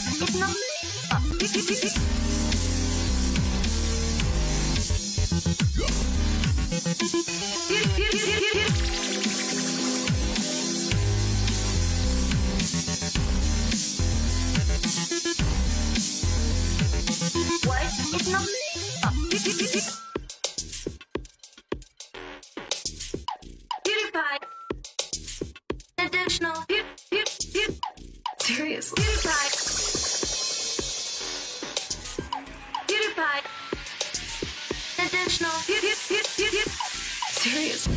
It's not. What? It's not. PewDiePie. Additional. Seriously. PewDiePie. PewDiePie. Additional. Seriously.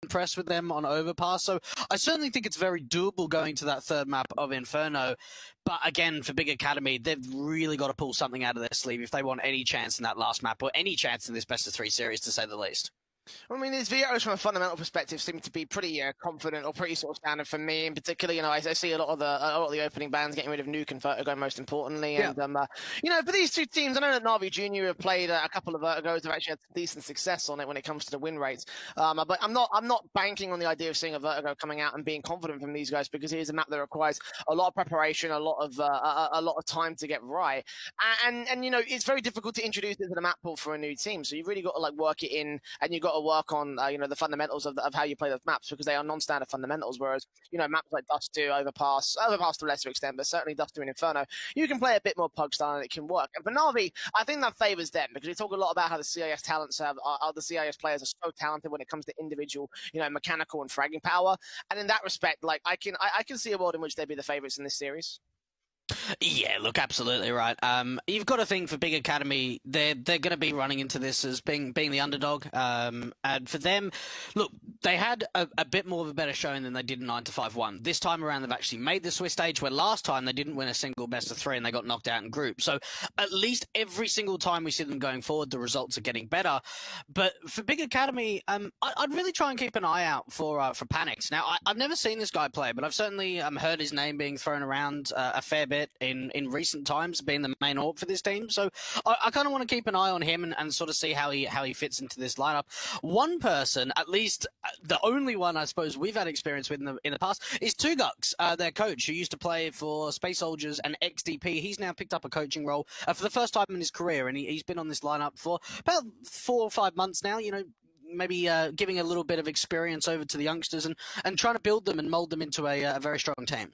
impressed with them on Overpass. So I certainly think it's very doable going to that third map of Inferno. But again, for Big Academy, they've really got to pull something out of their sleeve if they want any chance in that last map or any chance in this best of 3 series, to say the least. I mean, these videos from a fundamental perspective seem to be pretty confident or pretty sort of standard for me. In particular, you know, I see a lot of the opening bands getting rid of Nuke and Vertigo most importantly. And you know, for these two teams, I know that Na'Vi Junior have played a couple of Vertigos. Have actually had decent success on it when it comes to the win rates. But I'm not banking on the idea of seeing a Vertigo coming out and being confident from these guys, because here's a map that requires a lot of preparation, a lot of time to get right. And you know, it's very difficult to introduce it to the map pool for a new team. So you've really got to like work it in, and you've got to work on you know, the fundamentals of how you play those maps, because they are non-standard fundamentals. Whereas, you know, maps like Dust 2, Overpass to a lesser extent, but certainly Dust 2 and Inferno, you can play a bit more pug style and it can work. And for Na'Vi, I think that favors them, because we talk a lot about how the CIS talents the CIS players are so talented when it comes to individual, you know, mechanical and fragging power. And in that respect, like I can see a world in which they'd be the favorites in this series. Yeah, look, absolutely right. You've got to think for Big Academy, they're going to be running into this as being the underdog. And for them, look, they had a bit more of a better showing than they did in 9-5-1. This time around, they've actually made the Swiss stage, where last time they didn't win a single best of 3 and they got knocked out in group. So at least every single time we see them going forward, the results are getting better. But for Big Academy, I'd really try and keep an eye out for Panix. Now, I've never seen this guy play, but I've certainly heard his name being thrown around a fair bit in recent times, being the main AWP for this team. So I kind of want to keep an eye on him and sort of see how he fits into this lineup. One person, at least the only one I suppose we've had experience with in the past, is Tugux, their coach, who used to play for Space Soldiers and XDP. He's now picked up a coaching role for the first time in his career, and he's been on this lineup for about 4 or 5 months now, you know, maybe giving a little bit of experience over to the youngsters and trying to build them and mold them into a very strong team.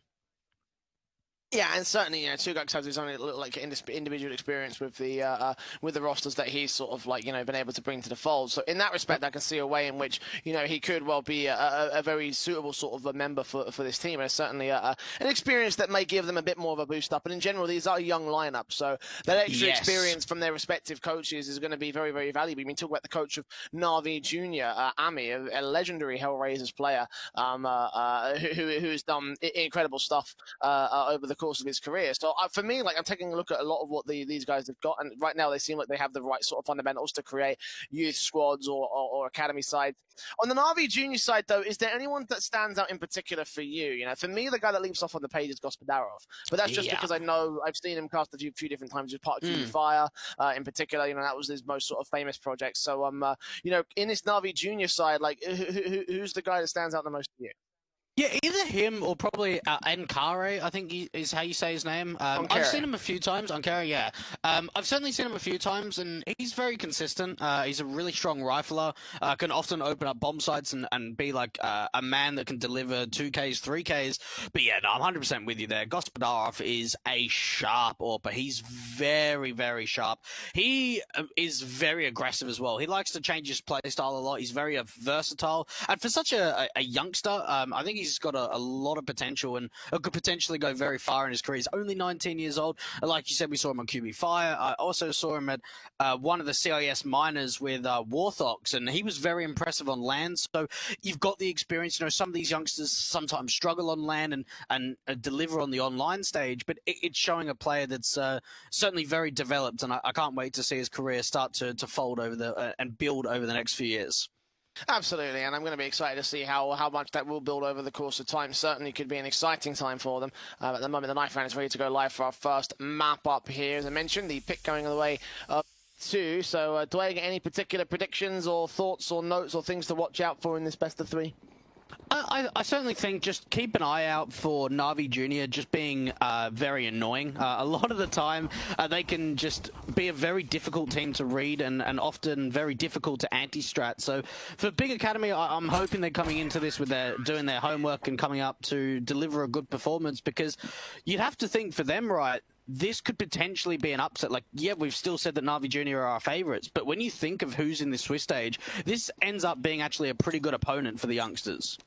Yeah, and certainly, you know, Tugux has his own like individual experience with the rosters that he's sort of like, you know, been able to bring to the fold. So in that respect, I can see a way in which, you know, he could well be a very suitable sort of a member for this team, and certainly an experience that may give them a bit more of a boost up. And in general, these are young lineups, so that extra experience from their respective coaches is going to be very, very valuable. I mean, talk about the coach of Na'Vi Junior, Ami, a legendary Hellraisers player, who has done incredible stuff over the course of his career. So for me, like, I'm taking a look at a lot of what these guys have got, and right now they seem like they have the right sort of fundamentals to create youth squads or academy sides. On the Na'Vi Junior side, though, is there anyone that stands out in particular for you? You know, for me, the guy that leaps off on the page is Gospodarov, but that's just because I know I've seen him cast a few different times as part of QB Fire, in particular. You know, that was his most sort of famous project. So, you know, in this Na'Vi Junior side, like, who's the guy that stands out the most to you? Yeah, either him or probably Ankare, I think is how you say his name. I've seen him a few times. Ankare, yeah. I've certainly seen him a few times, and he's very consistent. He's a really strong rifler, can often open up bomb sites and be like a man that can deliver 2Ks, 3Ks. But yeah, no, I'm 100% with you there. Gospodarov is a sharp AWPer. He's very, very sharp. He is very aggressive as well. He likes to change his play style a lot. He's very versatile. And for such a youngster, I think he's got a lot of potential and could potentially go very far in his career. He's only 19 years old. Like you said, we saw him on QB Fire. I also saw him at one of the CIS minors with Warthogs, and he was very impressive on LAN. So you've got the experience. You know, some of these youngsters sometimes struggle on LAN and deliver on the online stage, but it's showing a player that's certainly very developed, and I can't wait to see his career start to fold over and build over the next few years. Absolutely, and I'm going to be excited to see how much that will build over the course of time. Certainly could be an exciting time for them. At the moment, the Knife Round is ready to go live for our first map up here. As I mentioned, the pick going the way of 2. So, do I get any particular predictions or thoughts or notes or things to watch out for in this best of 3? I certainly think just keep an eye out for Na'Vi Junior just being very annoying. A lot of the time, they can just be a very difficult team to read and often very difficult to anti-strat. So for Big Academy, I'm hoping they're coming into this with doing their homework and coming up to deliver a good performance, because you'd have to think for them, right, this could potentially be an upset. Like, yeah, we've still said that Na'Vi Junior are our favourites, but when you think of who's in this Swiss stage, this ends up being actually a pretty good opponent for the youngsters.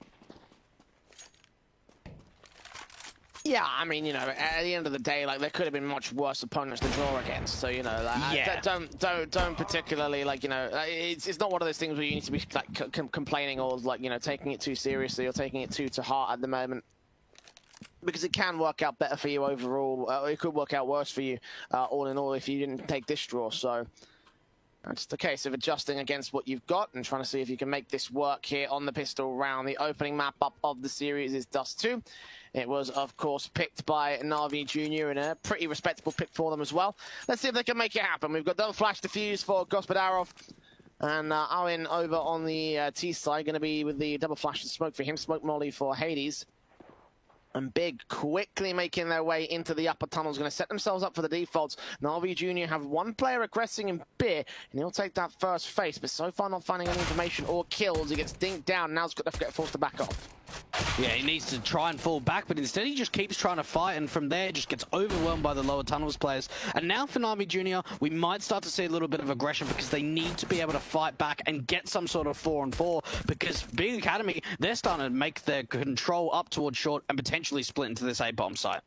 Yeah, I mean, you know, at the end of the day, like there could have been much worse opponents to draw against. So you know, like, Yeah. don't particularly like you know, it's not one of those things where you need to be like complaining or like you know taking it too seriously or taking it too to heart at the moment. Because it can work out better for you overall. It could work out worse for you, all in all, if you didn't take this draw. So it's the case of adjusting against what you've got and trying to see if you can make this work here on the pistol round. The opening map up of the series is Dust 2. It was, of course, picked by Na'Vi Jr. and a pretty respectable pick for them as well. Let's see if they can make it happen. We've got double flash defuse for Gospodarov. And Owen over on the T side, going to be with the double flash and smoke for him. Smoke molly for Hades. And Big quickly making their way into the upper tunnels, going to set themselves up for the defaults. Na'Vi Jr. have one player aggressing in Beer, and he'll take that first face, but so far not finding any information or kills. He gets dinked down, now he's got to get forced to back off. Yeah, he needs to try and fall back, but instead he just keeps trying to fight, and from there just gets overwhelmed by the lower tunnels players. And now for Na'Vi Jr., we might start to see a little bit of aggression because they need to be able to fight back and get some sort of 4-on-4, because Big Academy, they're starting to make their control up towards short and potentially split into this A-bomb site.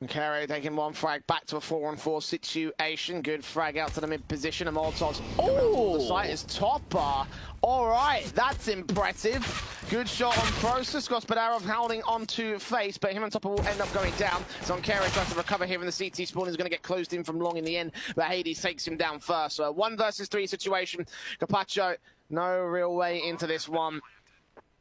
Carey taking one frag back to a 4-on-4 situation. Good frag out to the mid position. And Molotov's the site is Topper. All right, that's impressive. Good shot on Process. Gospodarov holding onto face, but him and Topper will end up going down. So Carey tries to recover here in the CT spawn. He's going to get closed in from long in the end, but Hades takes him down first. So a 1 versus 3 situation. Carpaccio, no real way into this one.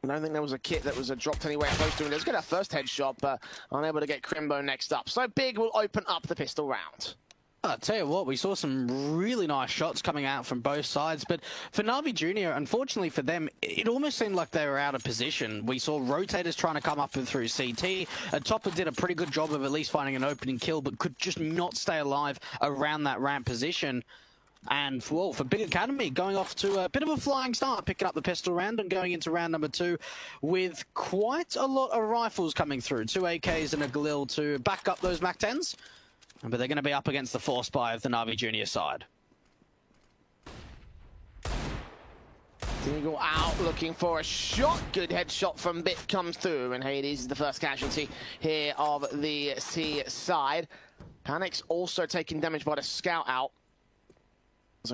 I don't think there was a kit that was dropped anywhere close to him. Let's get our first headshot, but unable to get Crimbo next up. So Big will open up the pistol round. I'll tell you what, we saw some really nice shots coming out from both sides, but for Na'Vi Jr., unfortunately for them, it almost seemed like they were out of position. We saw rotators trying to come up and through CT. Topper did a pretty good job of at least finding an opening kill, but could just not stay alive around that ramp position. And for Big Academy, going off to a bit of a flying start, picking up the pistol round and going into round number 2 with quite a lot of rifles coming through. 2 AKs and a Galil to back up those MAC-10s. But they're going to be up against the force buy of the Na'Vi Jr. side. Deagle out looking for a shot. Good headshot from Bit comes through, and Hades is the first casualty here of the C side. Panic's also taking damage by the scout out.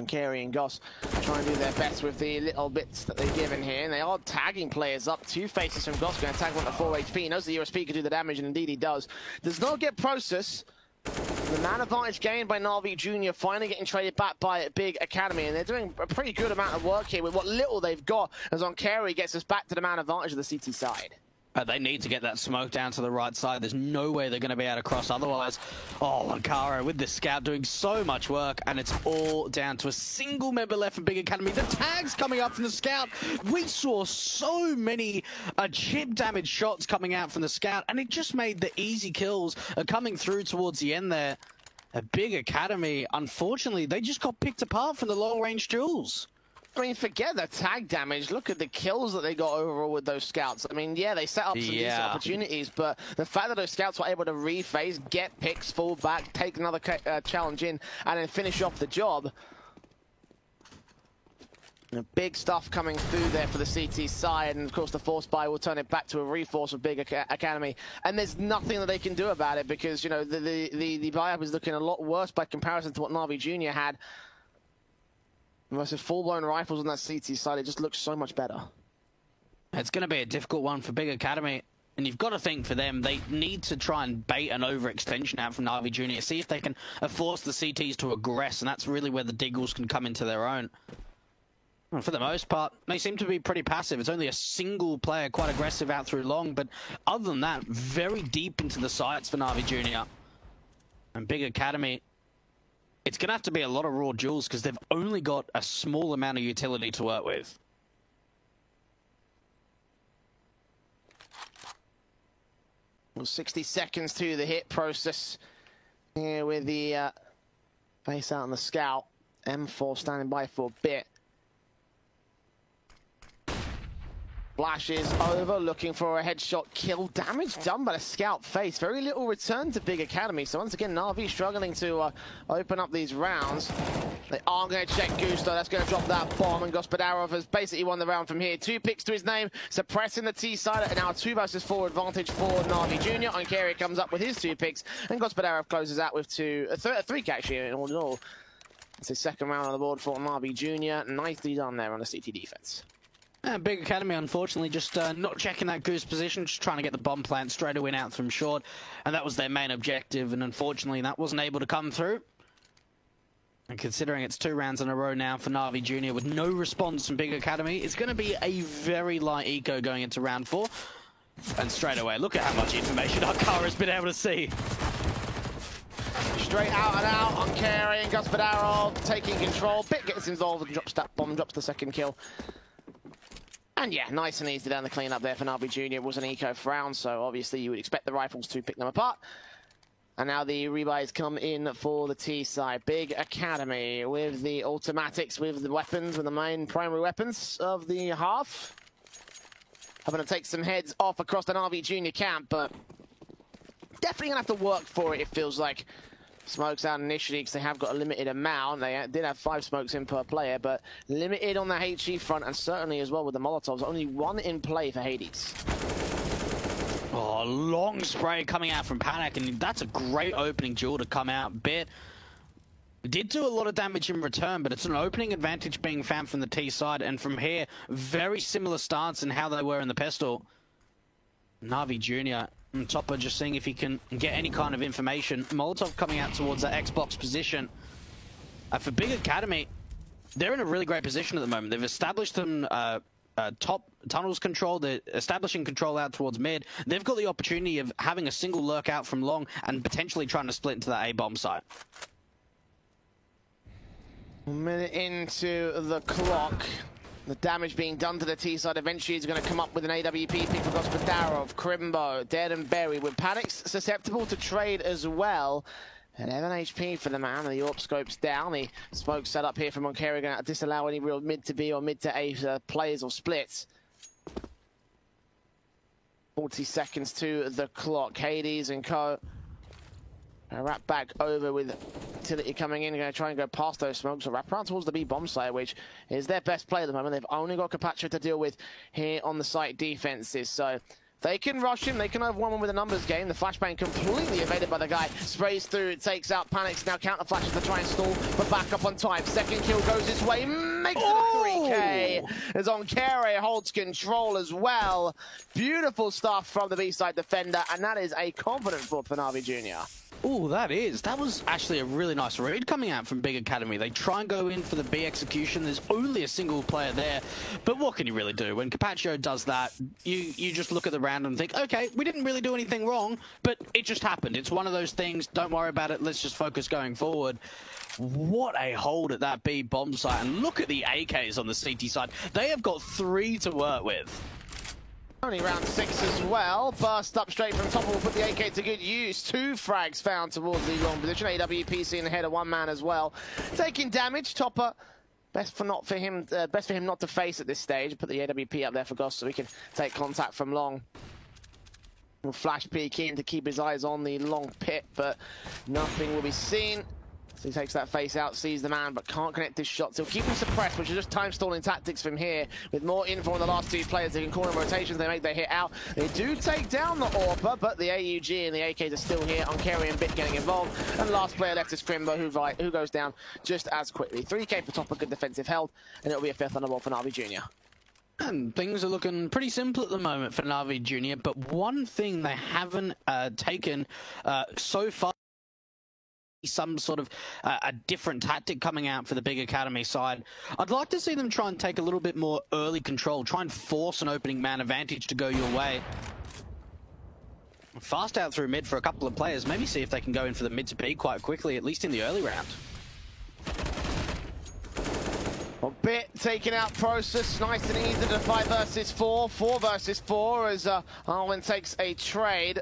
Carey and Goss trying to do their best with the little bits that they've given here, and they are tagging players up. 2 faces from Goss, going to tag one to 4 HP. He knows the USP can do the damage, and indeed he does. Does not get Process. The man advantage gained by Na'Vi Jr. finally getting traded back by Big Academy, and they're doing a pretty good amount of work here with what little they've got, as Carey gets us back to the man advantage of the CT side. They need to get that smoke down to the right side. There's no way they're going to be able to cross otherwise. Oh, Lancaro with the scout doing so much work, and it's all down to a single member left from Big Academy. The tags coming up from the scout. We saw so many chip damage shots coming out from the scout, and it just made the easy kills coming through towards the end there. A Big Academy, unfortunately, they just got picked apart from the long-range duels. I mean, forget the tag damage. Look at the kills that they got overall with those scouts. I mean, yeah, they set up some decent opportunities, but the fact that those scouts were able to rephase, get picks, fall back, take another challenge in, and then finish off the job. Big stuff coming through there for the CT side, and of course the force buy will turn it back to a reforce of Big Academy, and there's nothing that they can do about it because, you know, the buy-up is looking a lot worse by comparison to what Na'Vi Jr. had. Versus full-blown rifles on that CT side, it just looks so much better. It's going to be a difficult one for Big Academy. And you've got to think for them, they need to try and bait an overextension out from Na'Vi Jr. See if they can force the CTs to aggress, and that's really where the Diggles can come into their own. And for the most part, they seem to be pretty passive. It's only a single player quite aggressive out through long, but other than that, very deep into the sights for Na'Vi Jr. And Big Academy, it's going to have to be a lot of raw duels because they've only got a small amount of utility to work with. Well, 60 seconds to the hit process here with the face out on the scout. M4 standing by for a bit. Flashes over, looking for a headshot kill. Damage done by the scout face. Very little return to Big Academy. So once again, Na'Vi struggling to open up these rounds. They aren't going to check Goose, though. That's going to drop that bomb, and Gospodarov has basically won the round from here. 2 picks to his name, suppressing the T-side, and now a 2 versus 4 advantage for Na'Vi Jr. Onkari comes up with his 2 picks, and Gospodarov closes out with 3 actually, in all. It's his second round on the board for Na'Vi Jr. Nicely done there on the CT defense. Big Academy, unfortunately, just not checking that Goose position, just trying to get the bomb plant straight away out from short, and that was their main objective, and unfortunately that wasn't able to come through. And considering it's 2 rounds in a row now for Na'Vi Jr. with no response from Big Academy, it's going to be a very light eco going into round 4. And straight away, look at how much information Onkari has been able to see. Straight out and out on Carey and Gospodarov taking control. Bit gets involved and drops that bomb, drops the second kill. And yeah, nice and easy down the clean up there for Na'Vi Jr. It was an eco round, so obviously you would expect the rifles to pick them apart. And now the rebuys come in for the T side. Big Academy with the automatics, with the weapons, with the main primary weapons of the half. Having to take some heads off across the Na'Vi Jr. camp, but definitely going to have to work for it, it feels like. Smokes out initially because they have got a limited amount. They did have 5 smokes in per player, but limited on the HE front, and certainly as well with the Molotovs. Only 1 in play for Hades. Oh, long spray coming out from Panic, and that's a great opening duel to come out. Bit did do a lot of damage in return, but it's an opening advantage being found from the T side, and from here, very similar stance in how they were in the pistol. Na'Vi Jr. and Topper just seeing if he can get any kind of information. Molotov coming out towards that Xbox position. For Big Academy, they're in a really great position at the moment. They've established them top tunnels control. They're establishing control out towards mid. They've got the opportunity of having a single lurk out from long and potentially trying to split into that A-bomb site. A minute into the clock. The damage being done to the T side eventually is going to come up with an AWP pick for Gospodarov, Crimbo, Dead and Berry, with Panic's susceptible to trade as well. 11 HP for the man, and the AWP scopes down. The smoke set up here from Onkari going to disallow any real mid to B or mid to A plays or splits. 40 seconds to the clock. Hades and co. Wrap back over with Utility coming in, going to try and go past those smokes. So wrap around towards the B bomb site, which is their best play at the moment. They've only got Carpaccio to deal with here on the site defenses. So they can rush him, they can overwhelm him with a numbers game. The flashbang completely evaded by the guy. Sprays through, it takes out Panics, now counter flashes to try and stall, but back up on time. Second kill goes his way, makes it a 3K. As Onkari holds control as well. Beautiful stuff from the B-side defender, and that is a confident foot for Na'Vi Jr. Oh, that was actually a really nice read coming out from Big Academy. They try and go in for the B execution. There's only a single player there, but what can you really do? When Carpaccio does that, you just look at the round and think, okay, we didn't really do anything wrong, but it just happened. It's one of those things, don't worry about it, let's just focus going forward. What a hold at that B bomb site, and look at the AKs on the CT side. They have got 3 to work with. Only round 6 as well. Burst up straight from top will put the AK to good use. 2 frags found towards the long position. AWP seeing ahead of 1 man as well. Taking damage. Topper, best for him not to face at this stage. Put the AWP up there for Goss so he can take contact from long. We'll flash peek in to keep his eyes on the long pit, but nothing will be seen. So he takes that face out, sees the man, but can't connect his shots. He'll keep him suppressed, which is just time stalling tactics from here. With more info on the last 2 players, they can call them rotations, they make their hit out. They do take down the AWPer, but the AUG and the AKs are still here. Onkari and Bit getting involved. And last player left is Crimbo, who goes down just as quickly. 3K for Topper, good defensive held, and it'll be a 5th on the ball for Na'Vi Jr. And things are looking pretty simple at the moment for Na'Vi Jr., but one thing they haven't taken so far, some sort of a different tactic coming out for the Big Academy side. I'd like to see them try and take a little bit more early control, try and force an opening man advantage to go your way. Fast out through mid for a couple of players, maybe see if they can go in for the mid to B quite quickly, at least in the early round. Well, Bit taking out Process, nice and easy to 5 versus 4, 4 versus 4 as Arwen takes a trade.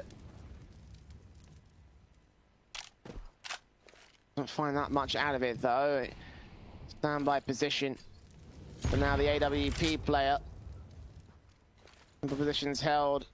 Don't find that much out of it though. Standby position. But now the AWP player. Positions held.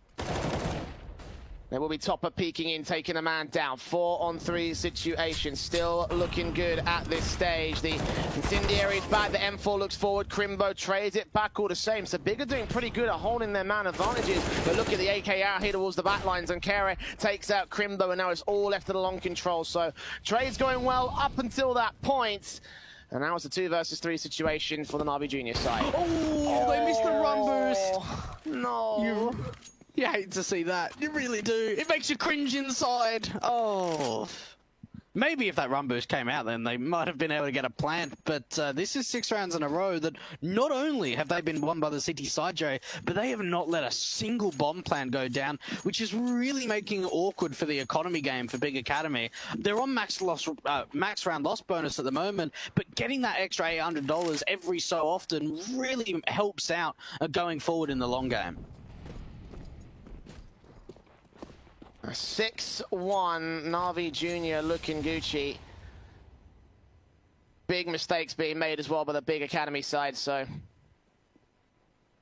There will be Topper peeking in, taking a man down. 4-on-3 situation, still looking good at this stage. The Incendiary's back, the M4 looks forward, Crimbo trades it back all the same. So Big are doing pretty good at holding their man advantages. But look at the AK out here towards the back lines, and Kere takes out Crimbo, and now it's all left to the long control. So trade's going well up until that point. And now it's a 2 versus 3 situation for the Na'Vi Junior side. Oh, they missed the run boost. No. You hate to see that. You really do. It makes you cringe inside. Oh. Maybe if that run boost came out, then they might have been able to get a plant. But this is 6 rounds in a row that not only have they been won by the CT side, Jay, but they have not let a single bomb plant go down, which is really making it awkward for the economy game for Big Academy. They're on max round loss bonus at the moment, but getting that extra $800 every so often really helps out going forward in the long game. 6-1, Na'Vi Junior looking Gucci. Big mistakes being made as well by the Big Academy side, so.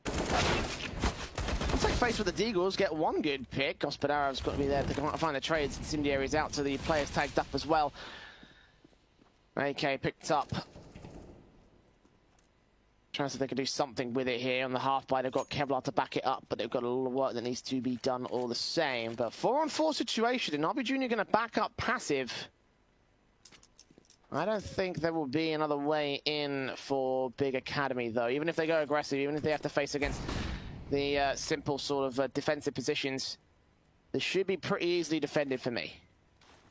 Looks like face with the Deagles, get one good pick. Gospodarov's got to be there to find the trades. Incendiary's out to the players tagged up as well. AK picked up. Trying to see if they can do something with it here on the half by. They've got Kevlar to back it up, but they've got a lot of work that needs to be done all the same. But 4-on-4 situation, and Na'Vi Junior going to back up passive. I don't think there will be another way in for Big Academy, though. Even if they go aggressive, even if they have to face against the simple sort of defensive positions, they should be pretty easily defended for me.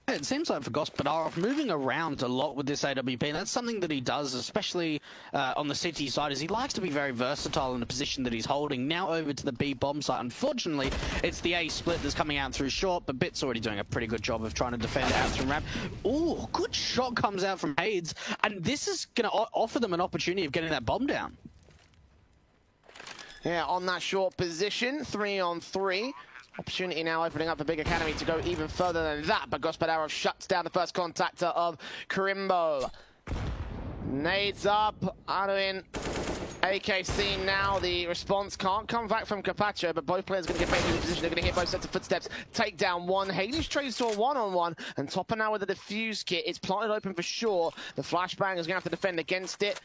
It seems like for Gospodarov, moving around a lot with this AWP, and that's something that he does, especially on the CT side, is he likes to be very versatile in the position that he's holding. Now over to the B bomb site. Unfortunately, it's the A split that's coming out through short, but Bit's already doing a pretty good job of trying to defend out through ramp. Ooh, good shot comes out from Hades, and this is going to offer them an opportunity of getting that bomb down. Yeah, on that short position, 3-on-3. Opportunity now opening up for Big Academy to go even further than that, but Gospodarov shuts down the first contactor of Crimbo. Nades up, Arduin, AKC now. The response can't come back from Carpaccio, but both players are going to get back in the position. They're going to hit both sets of footsteps, take down one. Hades trades to a 1-on-1, and Topper now with the defuse kit. It's planted open for sure. The flashbang is going to have to defend against it.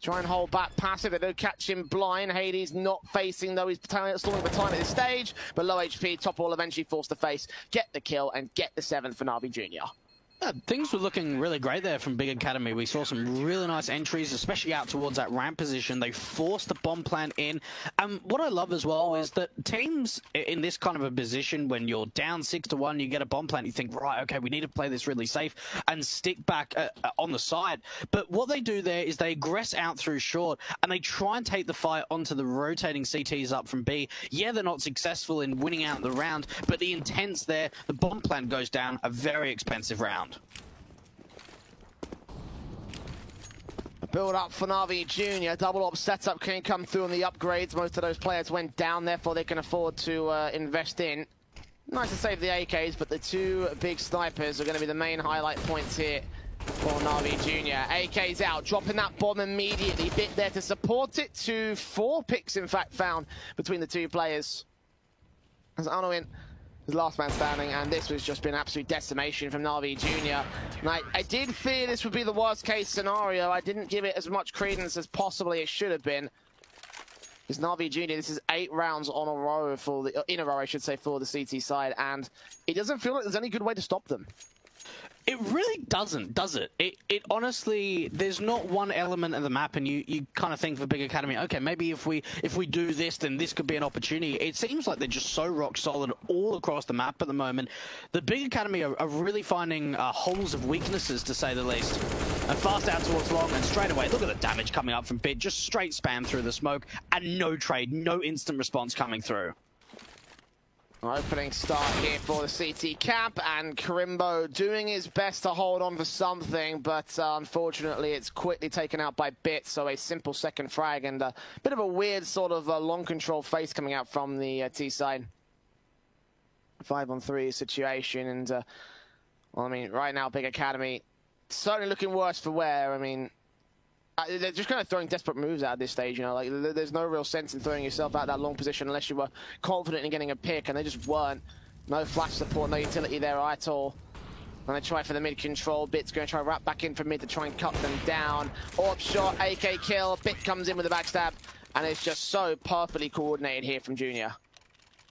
Try and hold back passive. They don't catch him blind. Hades not facing, though. He's stalling for time at this stage. But low HP, Topper will eventually force the face, get the kill, and get the 7th for Na'Vi Junior. Things were looking really great there from Big Academy. We saw some really nice entries, especially out towards that ramp position. They forced the bomb plant in. What I love as well is that teams in this kind of a position, when you're down 6-1, you get a bomb plant, you think, right, okay, we need to play this really safe and stick back on the side. But what they do there is they aggress out through short, and they try and take the fight onto the rotating CTs up from B. Yeah, they're not successful in winning out the round, but the intent's there. The bomb plant goes down, a very expensive round. Build up for Na'Vi Junior. Double op setup can come through on the upgrades. Most of those players went down, therefore they can afford to invest in. Nice to save the AKs, but the 2 big snipers are going to be the main highlight points here for Na'Vi Junior. AK's out, dropping that bomb immediately. Bit there to support it. 4 picks, in fact, found between the 2 players. As Arnoin, his last man standing, and this was just been absolute decimation from Na'Vi Junior. And I did fear this would be the worst case scenario. I didn't give it as much credence as possibly it should have been. Because Na'Vi Junior, this is 8 rounds in a row for the CT side, and it doesn't feel like there's any good way to stop them. It really doesn't, does it? It honestly, there's not one element of the map, and you kind of think for Big Academy, okay, maybe if we do this, then this could be an opportunity. It seems like they're just so rock solid all across the map at the moment. The Big Academy are really finding holes of weaknesses, to say the least. And fast out towards long, and straight away, look at the damage coming up from Bit. Just straight spam through the smoke, and no trade, no instant response coming through. Opening start here for the CT camp, and Crimbo doing his best to hold on for something, but unfortunately it's quickly taken out by Bit, so a simple second frag and a bit of a weird sort of long control face coming out from the T side. 5-on-3 situation, and well, I mean, right now Big Academy certainly looking worse for wear. I mean, they're just kind of throwing desperate moves out at this stage, you know, like there's no real sense in throwing yourself out that long position unless you were confident in getting a pick, and they just weren't. No flash support, no utility there at all. Gonna try for the mid control. Bit's gonna try wrap back in from mid to try and cut them down. Orb shot, AK kill. Bit comes in with a backstab, and it's just so perfectly coordinated here from Junior.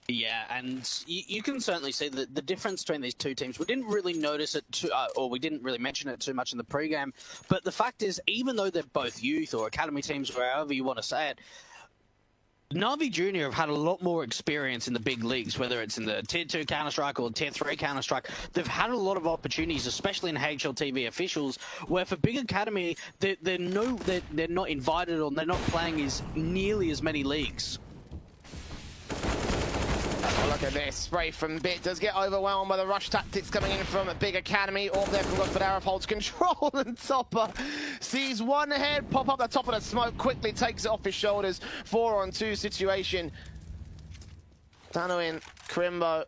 Yeah, and you can certainly see the difference between these two teams. We didn't really notice it, or we didn't really mention it too much in the pregame. But the fact is, even though they're both youth or academy teams, or however you want to say it, Na'Vi Junior have had a lot more experience in the big leagues, whether it's in the Tier 2 Counter-Strike or Tier 3 Counter-Strike. They've had a lot of opportunities, especially in HLTV officials, where for Big Academy, they're not invited or they're not playing as nearly as many leagues. Oh, look at this. Spray from Bit does get overwhelmed by the rush tactics coming in from a Big Academy. Orb there from Gospodarov holds control, and Topper sees one head pop up the top of the smoke, quickly takes it off his shoulders. 4-on-2 situation. Danoin, Crimbo.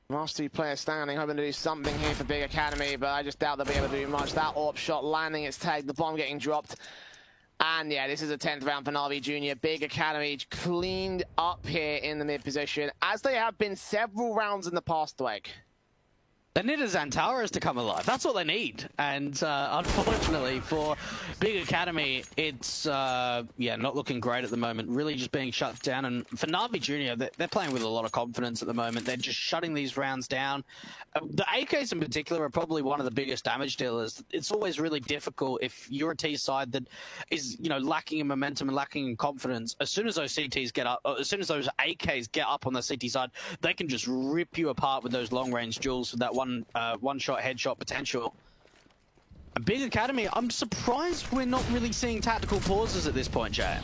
Mastery player standing, hoping to do something here for Big Academy, but I just doubt they'll be able to do much. That Orb shot landing its tag, the bomb getting dropped. And yeah, this is a 10th round for Na'Vi Junior. Big Academy cleaned up here in the mid position, as they have been several rounds in the past, Dweg. They need a Xantares to come alive. That's what they need. And unfortunately for Big Academy, it's not looking great at the moment. Really just being shut down. And for Na'Vi Junior, they're playing with a lot of confidence at the moment. They're just shutting these rounds down. The AKs in particular are probably one of the biggest damage dealers. It's always really difficult if you're a T side that is, lacking in momentum and lacking in confidence. As soon as those CTs get up, as soon as those AKs get up on the CT side, they can just rip you apart with those long-range duels with that one-shot headshot potential. A Big Academy, I'm surprised we're not really seeing tactical pauses at this point, Jay.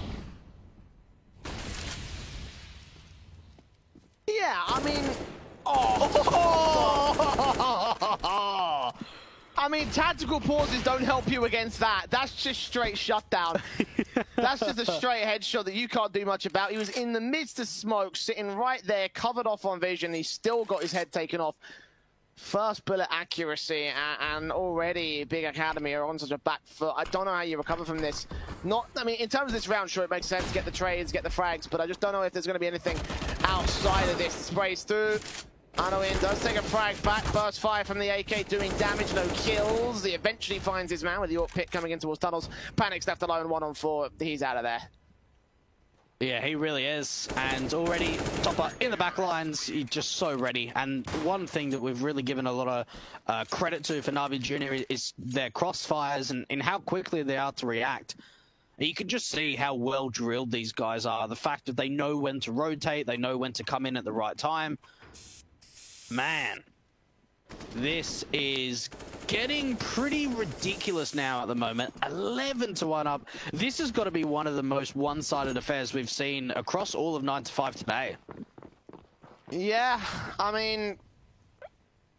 Yeah, I mean... I mean, tactical pauses don't help you against that. That's just straight shutdown. That's just a straight headshot that you can't do much about. He was in the midst of smoke, sitting right there, covered off on vision. He still got his head taken off. First bullet accuracy, and already Big Academy are on such a back foot. I don't know how you recover from this. In terms of this round, sure, it makes sense. Get the trades, get the frags, but I just don't know if there's going to be anything outside of this. Sprays through. Anoin does take a frag back. Burst fire from the AK doing damage, no kills. He eventually finds his man with the Orc Pit coming in towards tunnels. Panic's left alone, 1-on-4. He's out of there. Yeah, he really is. And already, Topper in the back lines, he's just so ready. And one thing that we've really given a lot of credit to for Na'Vi Junior is their crossfires and how quickly they are to react. You can just see how well drilled these guys are. The fact that they know when to rotate, they know when to come in at the right time. Man, this is getting pretty ridiculous now at the moment. 11-1 up. This has got to be one of the most one-sided affairs we've seen across all of 9 to 5 today. Yeah, I mean,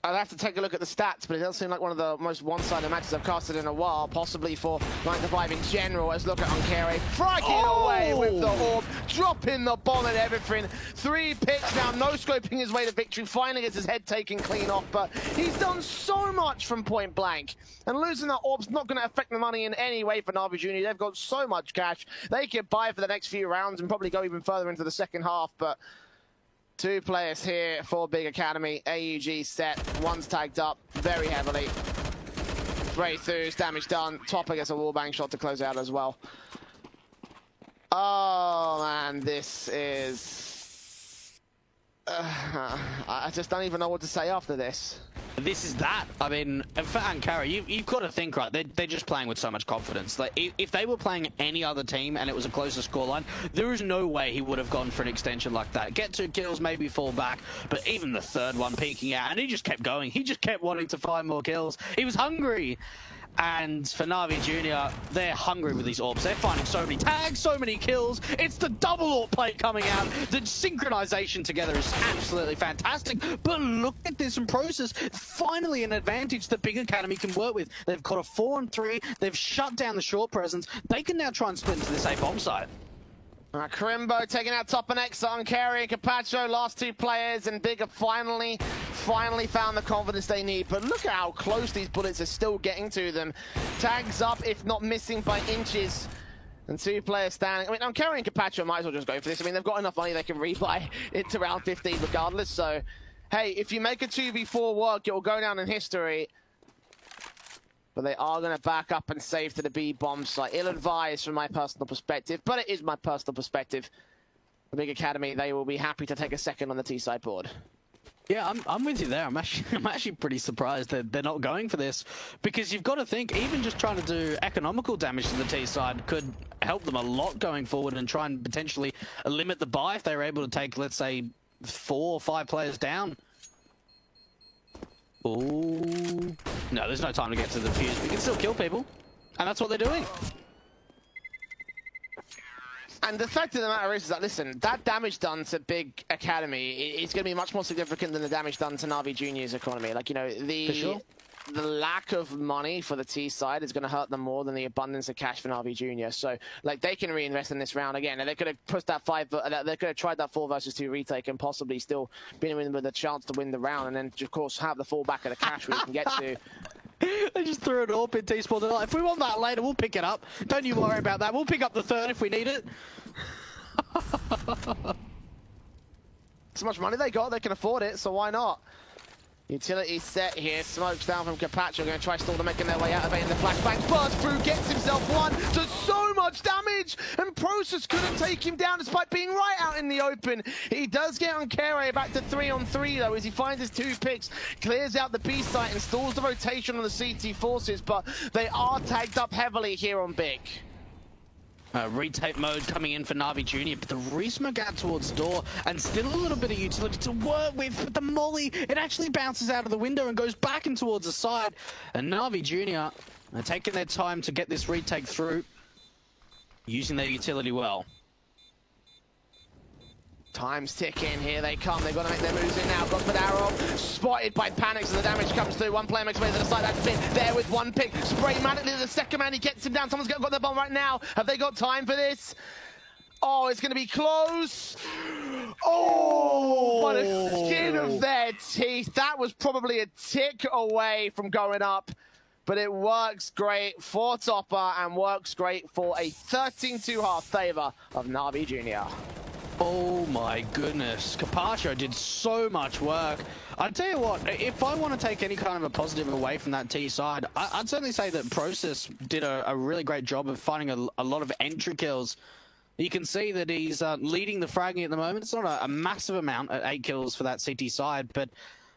I'd have to take a look at the stats, but it does seem like one of the most one-sided matches I've casted in a while, possibly for 9 to 5 in general. Let's look at Unkere, fragging away with the Orb, dropping the bomb and everything. 3 picks now, no scoping his way to victory, finally gets his head taken clean off, but he's done so much from point blank. And losing that Orb's not going to affect the money in any way for Na'Vi Junior. They've got so much cash. They could buy for the next few rounds and probably go even further into the second half, but 2 players here for Big Academy. AUG set. One's tagged up very heavily. Breakthroughs, damage done. Topper gets a wallbang shot to close out as well. Oh, man, this is... I just don't even know what to say after this. This is that. I mean, for Ankara, you've got to think, right, they're just playing with so much confidence. Like, if they were playing any other team and it was a closer scoreline, there is no way he would have gone for an extension like that. Get 2 kills, maybe fall back, but even the third one peeking out, and he just kept going. He just kept wanting to find more kills. He was hungry. And for Na'Vi Junior, they're hungry with these orbs. They're finding so many tags, so many kills. It's the double orb plate coming out. The synchronization together is absolutely fantastic. But look at this in process. Finally an advantage that Big Academy can work with. They've got a 4-on-3. They've shut down the short presence. They can now try and split into this A bomb site. Crimbo taking out Topper next on Carry and Capacho, last 2 players, and Big have finally found the confidence they need. But look at how close these bullets are still getting to them. Tags up, if not missing by inches. And 2 players standing. I mean, I'm carrying Capacho, might as well just go for this. I mean, they've got enough money they can rebuy into round 15 regardless. So, hey, if you make a 2v4 work, it will go down in history. But they are going to back up and save to the B bomb site. Ill-advised from my personal perspective, but it is my personal perspective. The Big Academy, they will be happy to take a second on the T-side board. Yeah, I'm with you there. I'm actually pretty surprised that they're not going for this, because you've got to think even just trying to do economical damage to the T side could help them a lot going forward and try and potentially limit the buy if they were able to take, let's say, 4 or 5 players down. Ooh. No, there's no time to get to the fuse. We can still kill people, and that's what they're doing. And the fact of the matter is that, listen, that damage done to Big Academy is going to be much more significant than the damage done to Na'Vi Junior's economy. Like, you know, the lack of money for the T side is going to hurt them more than the abundance of cash for Na'Vi Junior. So, like, they can reinvest in this round again. And they could have pushed that 5, they could have tried that 4 versus 2 retake and possibly still been in with a chance to win the round. And then, of course, have the fallback of the cash we can get to. They just threw it all in T-Sport. They're like, if we want that later, we'll pick it up. Don't you worry about that. We'll pick up the 3rd if we need it. So much money they got, they can afford it, so why not? Utility set here, smokes down from Capacho, going to try stall them, making their way out of it in the flashbang. Burst through, gets himself one, does so much damage, and Process couldn't take him down despite being right out in the open. He does get on Kere back to 3-on-3 though, as he finds his 2 picks, clears out the B site and stalls the rotation on the CT forces, but they are tagged up heavily here on Big. Retake mode coming in for Na'Vi Junior, but the resmoke out towards door, and still a little bit of utility to work with, but the molly, it actually bounces out of the window and goes back in towards the side, and Na'Vi Junior are taking their time to get this retake through, using their utility well. Time's ticking, here they come, they've got to make their moves in now. Gospodarov spotted by Panic, so the damage comes through. One player makes way to the side, that's been there with 1 pick. Spray manically to the second man, he gets him down. Someone's got the bomb right now. Have they got time for this? Oh, it's going to be close. Oh, by the skin of their teeth. That was probably a tick away from going up. But it works great for Topper and works great for a 13-2 favor of Na'Vi Junior. Oh my goodness, Capacho did so much work. I'd tell you what, if I want to take any kind of a positive away from that T side, I'd certainly say that Process did a really great job of finding a lot of entry kills. You can see that he's leading the fragging at the moment. It's not a massive amount at 8 kills for that CT side, but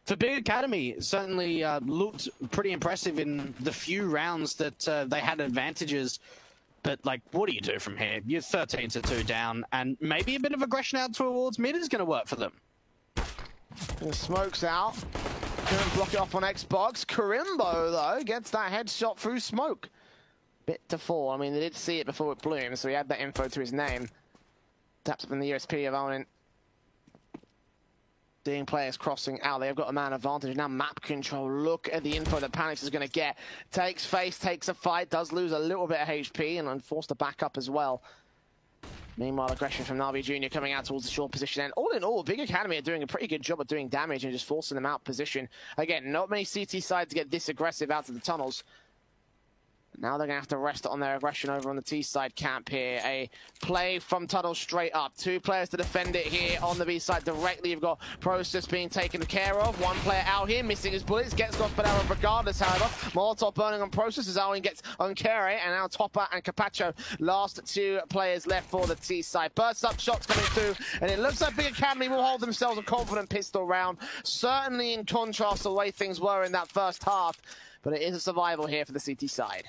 for Big Academy, it certainly looked pretty impressive in the few rounds that they had advantages. But, like, what do you do from here? You're 13-2 down, and maybe a bit of aggression out towards mid is going to work for them. The smoke's out. Couldn't block it off on Xbox. Karimbo, though, gets that headshot through smoke. Bit to fall. I mean, they did see it before it bloomed, so he had that info to his name. Taps up in the USP of Owen. Seeing players crossing out, they've got a man advantage. Now map control, look at the info that Panics is going to get. Takes face, takes a fight, does lose a little bit of HP and forced to back up as well. Meanwhile, aggression from Na'Vi Junior coming out towards the short position. And all in all, Big Academy are doing a pretty good job of doing damage and just forcing them out position. Again, not many CT sides get this aggressive out to the tunnels. Now they're going to have to rest on their aggression over on the T-side camp here. A play from Tunnel straight up. 2 players to defend it here on the B-side directly. You've got Process being taken care of. 1 player out here missing his bullets. Gets Gospodarov regardless, however. Molotov burning on Process as Owen gets on Kere. And now Topper and Capacho. Last 2 players left for the T-side. Burst up shots coming through. And it looks like Big Academy will hold themselves a confident pistol round. Certainly in contrast to the way things were in that first half. But it is a survival here for the CT side.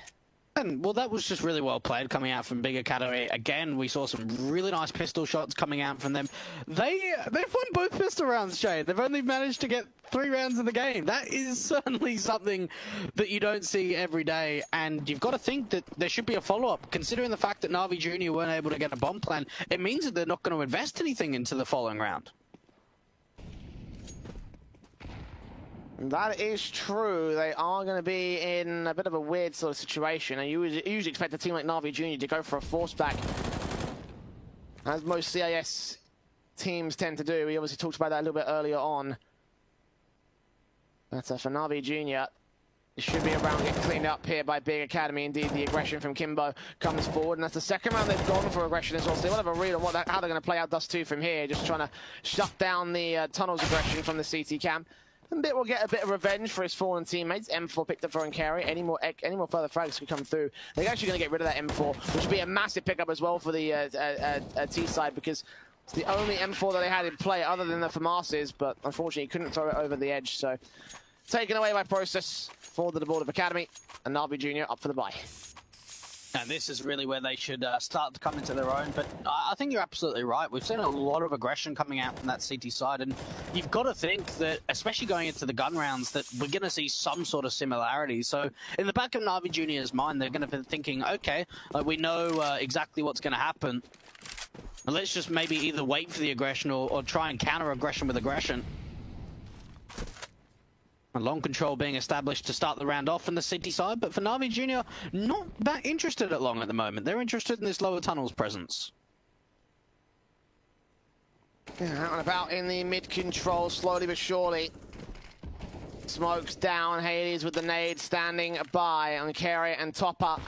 And, well, that was just really well played coming out from Big Academy. Again, we saw some really nice pistol shots coming out from them. They've won both pistol rounds, Jay. They've only managed to get 3 rounds in the game. That is certainly something that you don't see every day. And you've got to think that there should be a follow-up. Considering the fact that Na'Vi Junior weren't able to get a bomb plan, it means that they're not going to invest anything into the following round. That is true. They are going to be in a bit of a weird sort of situation. And you usually expect a team like Na'Vi Junior to go for a force back, as most CIS teams tend to do. We obviously talked about that a little bit earlier on. But for Na'Vi Junior, It should be a round getting cleaned up here by Big Academy. Indeed, the aggression from Kimbo comes forward, and that's the second round they've gone for aggression as well. So they will have a read on how they're going to play out Dust 2 from here, just trying to shut down the tunnels aggression from the CT cam. And Bit will get a bit of revenge for his fallen teammates. M4 picked up for Carry. Any more further frags could come through. They're actually going to get rid of that M4, which would be a massive pickup as well for the T side, because it's the only M4 that they had in play other than the FAMAS's, but unfortunately couldn't throw it over the edge. So taken away by Process for the Board of Academy, and Na'Vi Jr. up for the bye. And this is really where they should start to come into their own. But I think you're absolutely right. We've seen a lot of aggression coming out from that CT side. And you've got to think that, especially going into the gun rounds, that we're going to see some sort of similarity. So in the back of Na'Vi Jr.'s mind, they're going to be thinking, okay, we know exactly what's going to happen. And let's just maybe either wait for the aggression or try and counter aggression with aggression. A long control being established to start the round off from the CT side, but for Na'Vi Jr., not that interested at long at the moment. They're interested in this lower tunnels presence. Yeah, out and about in the mid-control, slowly but surely. Smokes down, Hades with the nade standing by on Carry and Topper.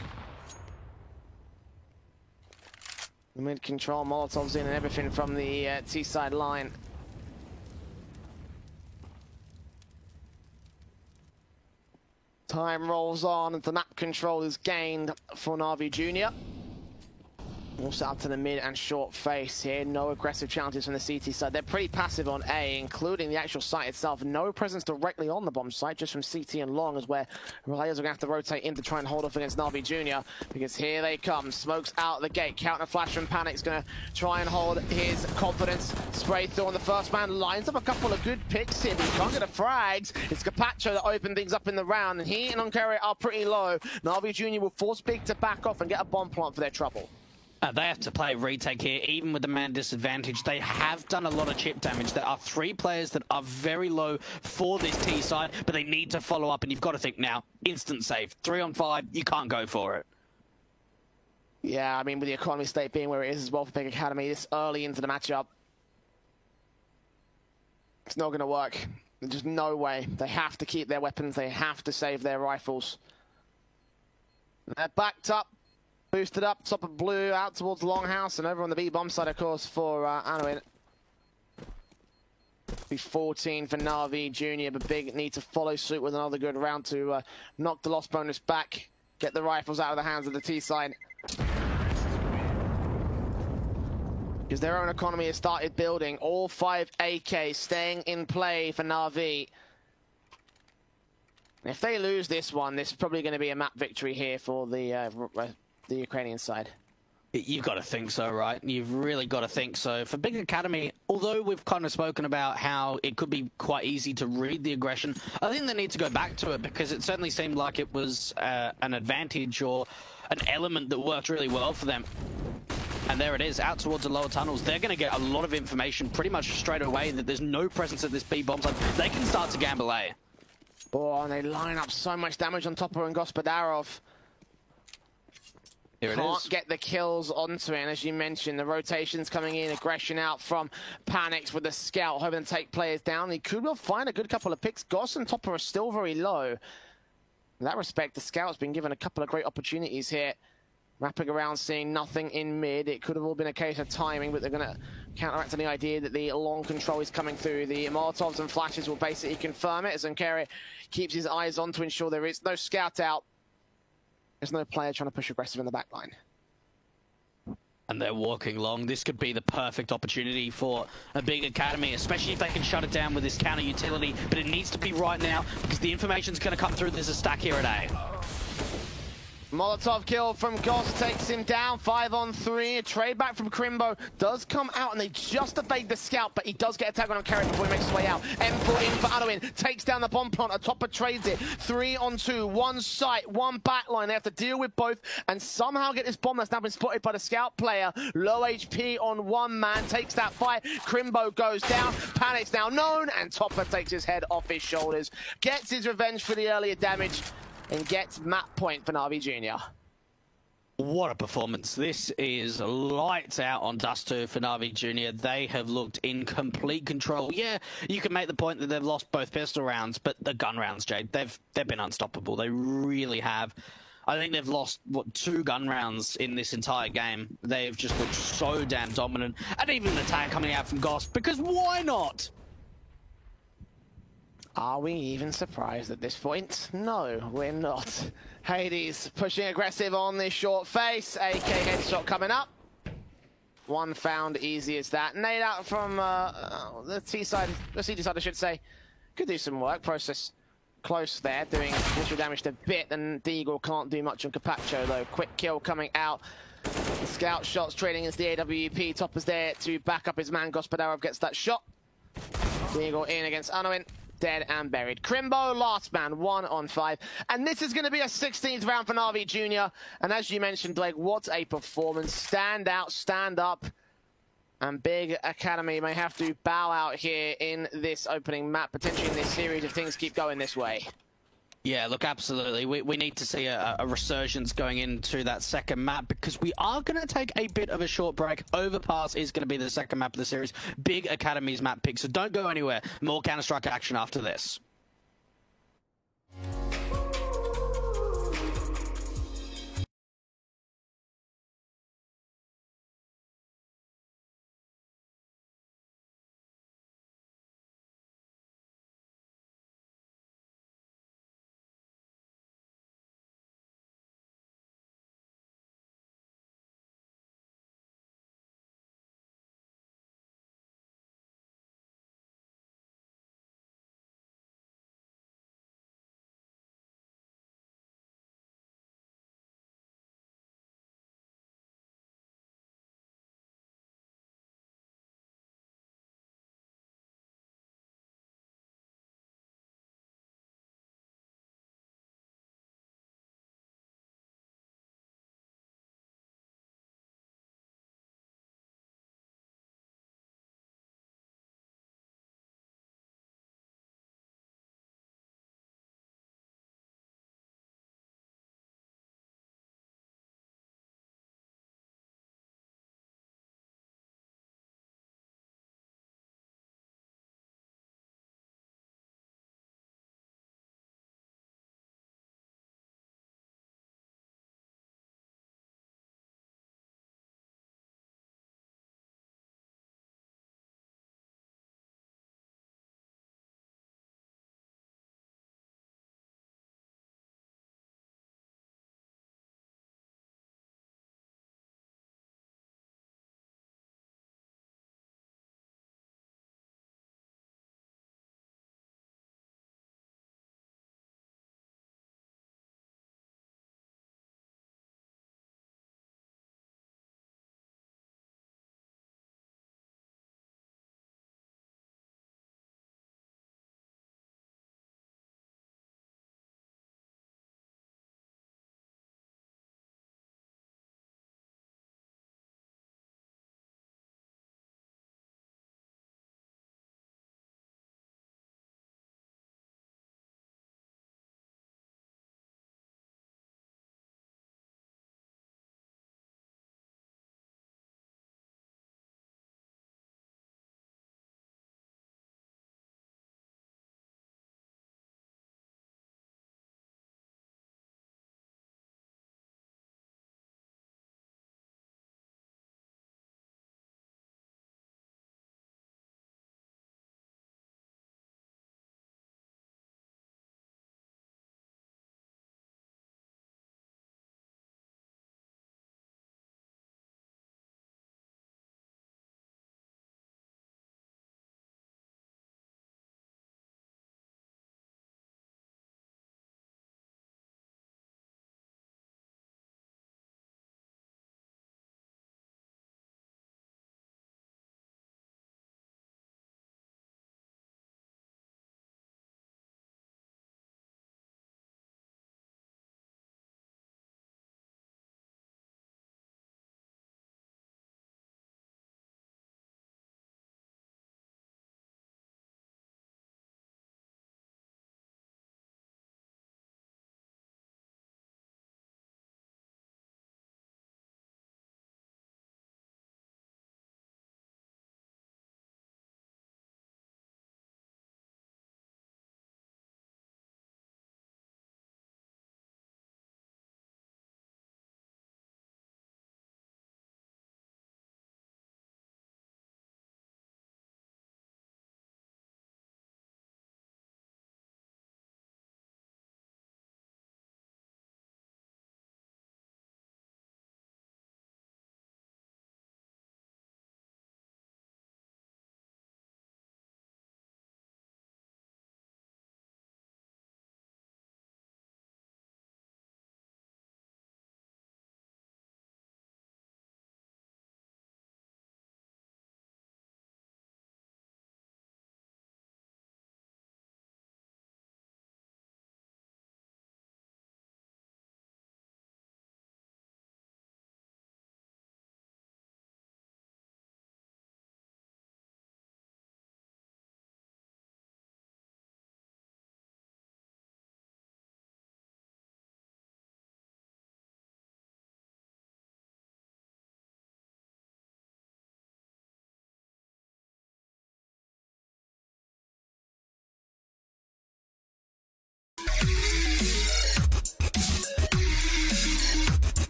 The mid-control, Molotovs in and everything from the T-side line. Time rolls on and the map control is gained for Na'Vi Jr. Also out to the mid and short face here. No aggressive challenges from the CT side. They're pretty passive on A, including the actual site itself. No presence directly on the bomb site, just from CT and long, is where players are going to have to rotate in to try and hold off against Na'Vi Jr. Because here they come. Smokes out the gate. Counter flash from Panic's going to try and hold his confidence. Spray through on the first man. Lines up a couple of good picks here, but he can't get the frags. It's Capacho that opened things up in the round, and he and Onkari are pretty low. Na'Vi Jr. will force Big to back off and get a bomb plant for their trouble. They have to play retake here, even with the man disadvantage. They have done a lot of chip damage. There are 3 players that are very low for this T side, but they need to follow up, and you've got to think now, instant save. 3 on 5, you can't go for it. Yeah, I mean, with the economy state being where it is as well for Big Academy, this early into the matchup, it's not going to work. There's just no way. They have to keep their weapons. They have to save their rifles. They're backed up. Boosted up, top of blue, out towards Longhouse, and over on the B-bomb side, of course, for Anouilh. Be 14 for Na'Vi Jr., but Big need to follow suit with another good round to knock the loss bonus back, get the rifles out of the hands of the T-side. Because their own economy has started building. All 5 AKs staying in play for Na'Vi. If they lose this one, this is probably going to be a map victory here for the Ukrainian side. You've got to think so, right? You've really got to think so. For Big Academy, although we've kind of spoken about how it could be quite easy to read the aggression, I think they need to go back to it, because it certainly seemed like it was an advantage or an element that worked really well for them. And there it is, out towards the lower tunnels. They're going to get a lot of information pretty much straight away that there's no presence at this B-bomb site. They can start to gamble A. Oh, and they line up so much damage on Topper and Gospodarov. Here it Can't is. get the kills onto it, and as you mentioned, the rotations coming in, aggression out from Panics with the scout, hoping to take players down. He could well find a good couple of picks. Goss and Topper are still very low. In that respect, the scout's been given a couple of great opportunities here. Wrapping around, seeing nothing in mid. It could have all been a case of timing, but they're going to counteract any idea that the long control is coming through. The Molotovs and flashes will basically confirm it, as Onkari keeps his eyes on to ensure there is no scout out. There's no player trying to push aggressive in the back line. And they're walking long. This could be the perfect opportunity for a Big Academy, especially if they can shut it down with this counter utility. But it needs to be right now, because the information's going to come through. There's a stack here at A. Molotov kill from Goss takes him down, 5 on 3. A trade back from Crimbo does come out, and they just evade the scout, but he does get a tag on Carry before he makes his way out. M4 in for Anouilh, takes down the bomb plant, Topper trades it. 3 on 2, 1 site, 1 backline. They have to deal with both and somehow get this bomb that's now been spotted by the scout player. Low HP on 1 man, takes that fight. Crimbo goes down, Panic's now known, and Topper takes his head off his shoulders. Gets his revenge for the earlier damage, and gets map point for Na'Vi Jr. What a performance. This is lights out on Dust2 for Na'Vi Jr. They have looked in complete control. Yeah, you can make the point that they've lost both pistol rounds, but the gun rounds, Jade, they've been unstoppable. They really have. I think they've lost, 2 gun rounds in this entire game. They've just looked so damn dominant. And even the tag coming out from Goss, because why not? Are we even surprised at this point? No, we're not. Hades pushing aggressive on this short face. AK headshot coming up. One found, easy as that. Nade out from the T side, the CT side I should say. Could do some work. Process close there, doing initial damage to Bit, and Deagle can't do much on Capacho though. Quick kill coming out. The scout shots trading as the AWP. Topper's there to back up his man. Gospodarov gets that shot. Deagle in against Anowin. Dead and buried. Crimbo, last man, 1 on 5. And this is going to be a 16th round for Na'Vi Jr. And as you mentioned, Blake, what a performance. Stand out, stand up. And Big Academy may have to bow out here in this opening map, potentially in this series if things keep going this way. Yeah, look, absolutely. We need to see a resurgence going into that second map because we are going to take a bit of a short break. Overpass is going to be the second map of the series. Big Academy's map pick, so don't go anywhere. More Counter-Strike action after this.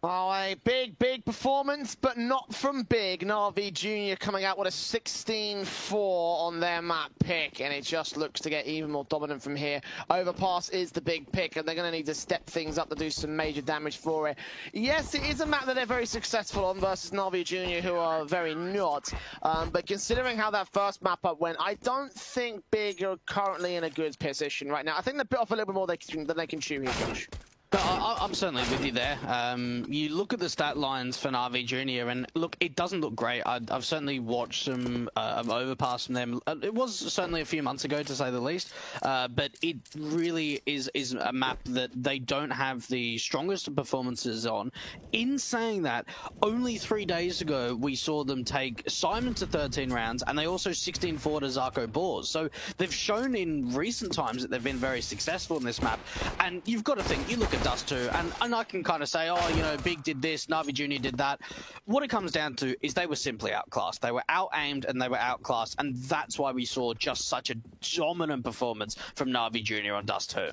Oh, a big performance, but not from Big. Na'Vi Jr. coming out with a 16-4 on their map pick, and it just looks to get even more dominant from here. Overpass is the big pick, and they're going to need to step things up to do some major damage for it. Yes, it is a map that they're very successful on versus Na'Vi Jr., who are very not. But considering how that first map up went, I don't think Big are currently in a good position right now. I think they bit off a little bit more than they can chew here, Josh. No, I'm certainly with you there. You look at the stat lines for Na'Vi Jr. and look, it doesn't look great. I've certainly watched some Overpass from them. It was certainly a few months ago, to say the least, but it really is a map that they don't have the strongest performances on. In saying that, only 3 days ago we saw them take Simon to 13 rounds, and they also 16-4 to Zarko Bors. So they've shown in recent times that they've been very successful in this map, and you've got to think, you look at Dust 2, and I can kind of say, oh, you know, Big did this, Na'Vi Jr. did that. What it comes down to is they were simply outclassed. They were out-aimed and they were outclassed, and that's why we saw just such a dominant performance from Na'Vi Jr. on Dust 2.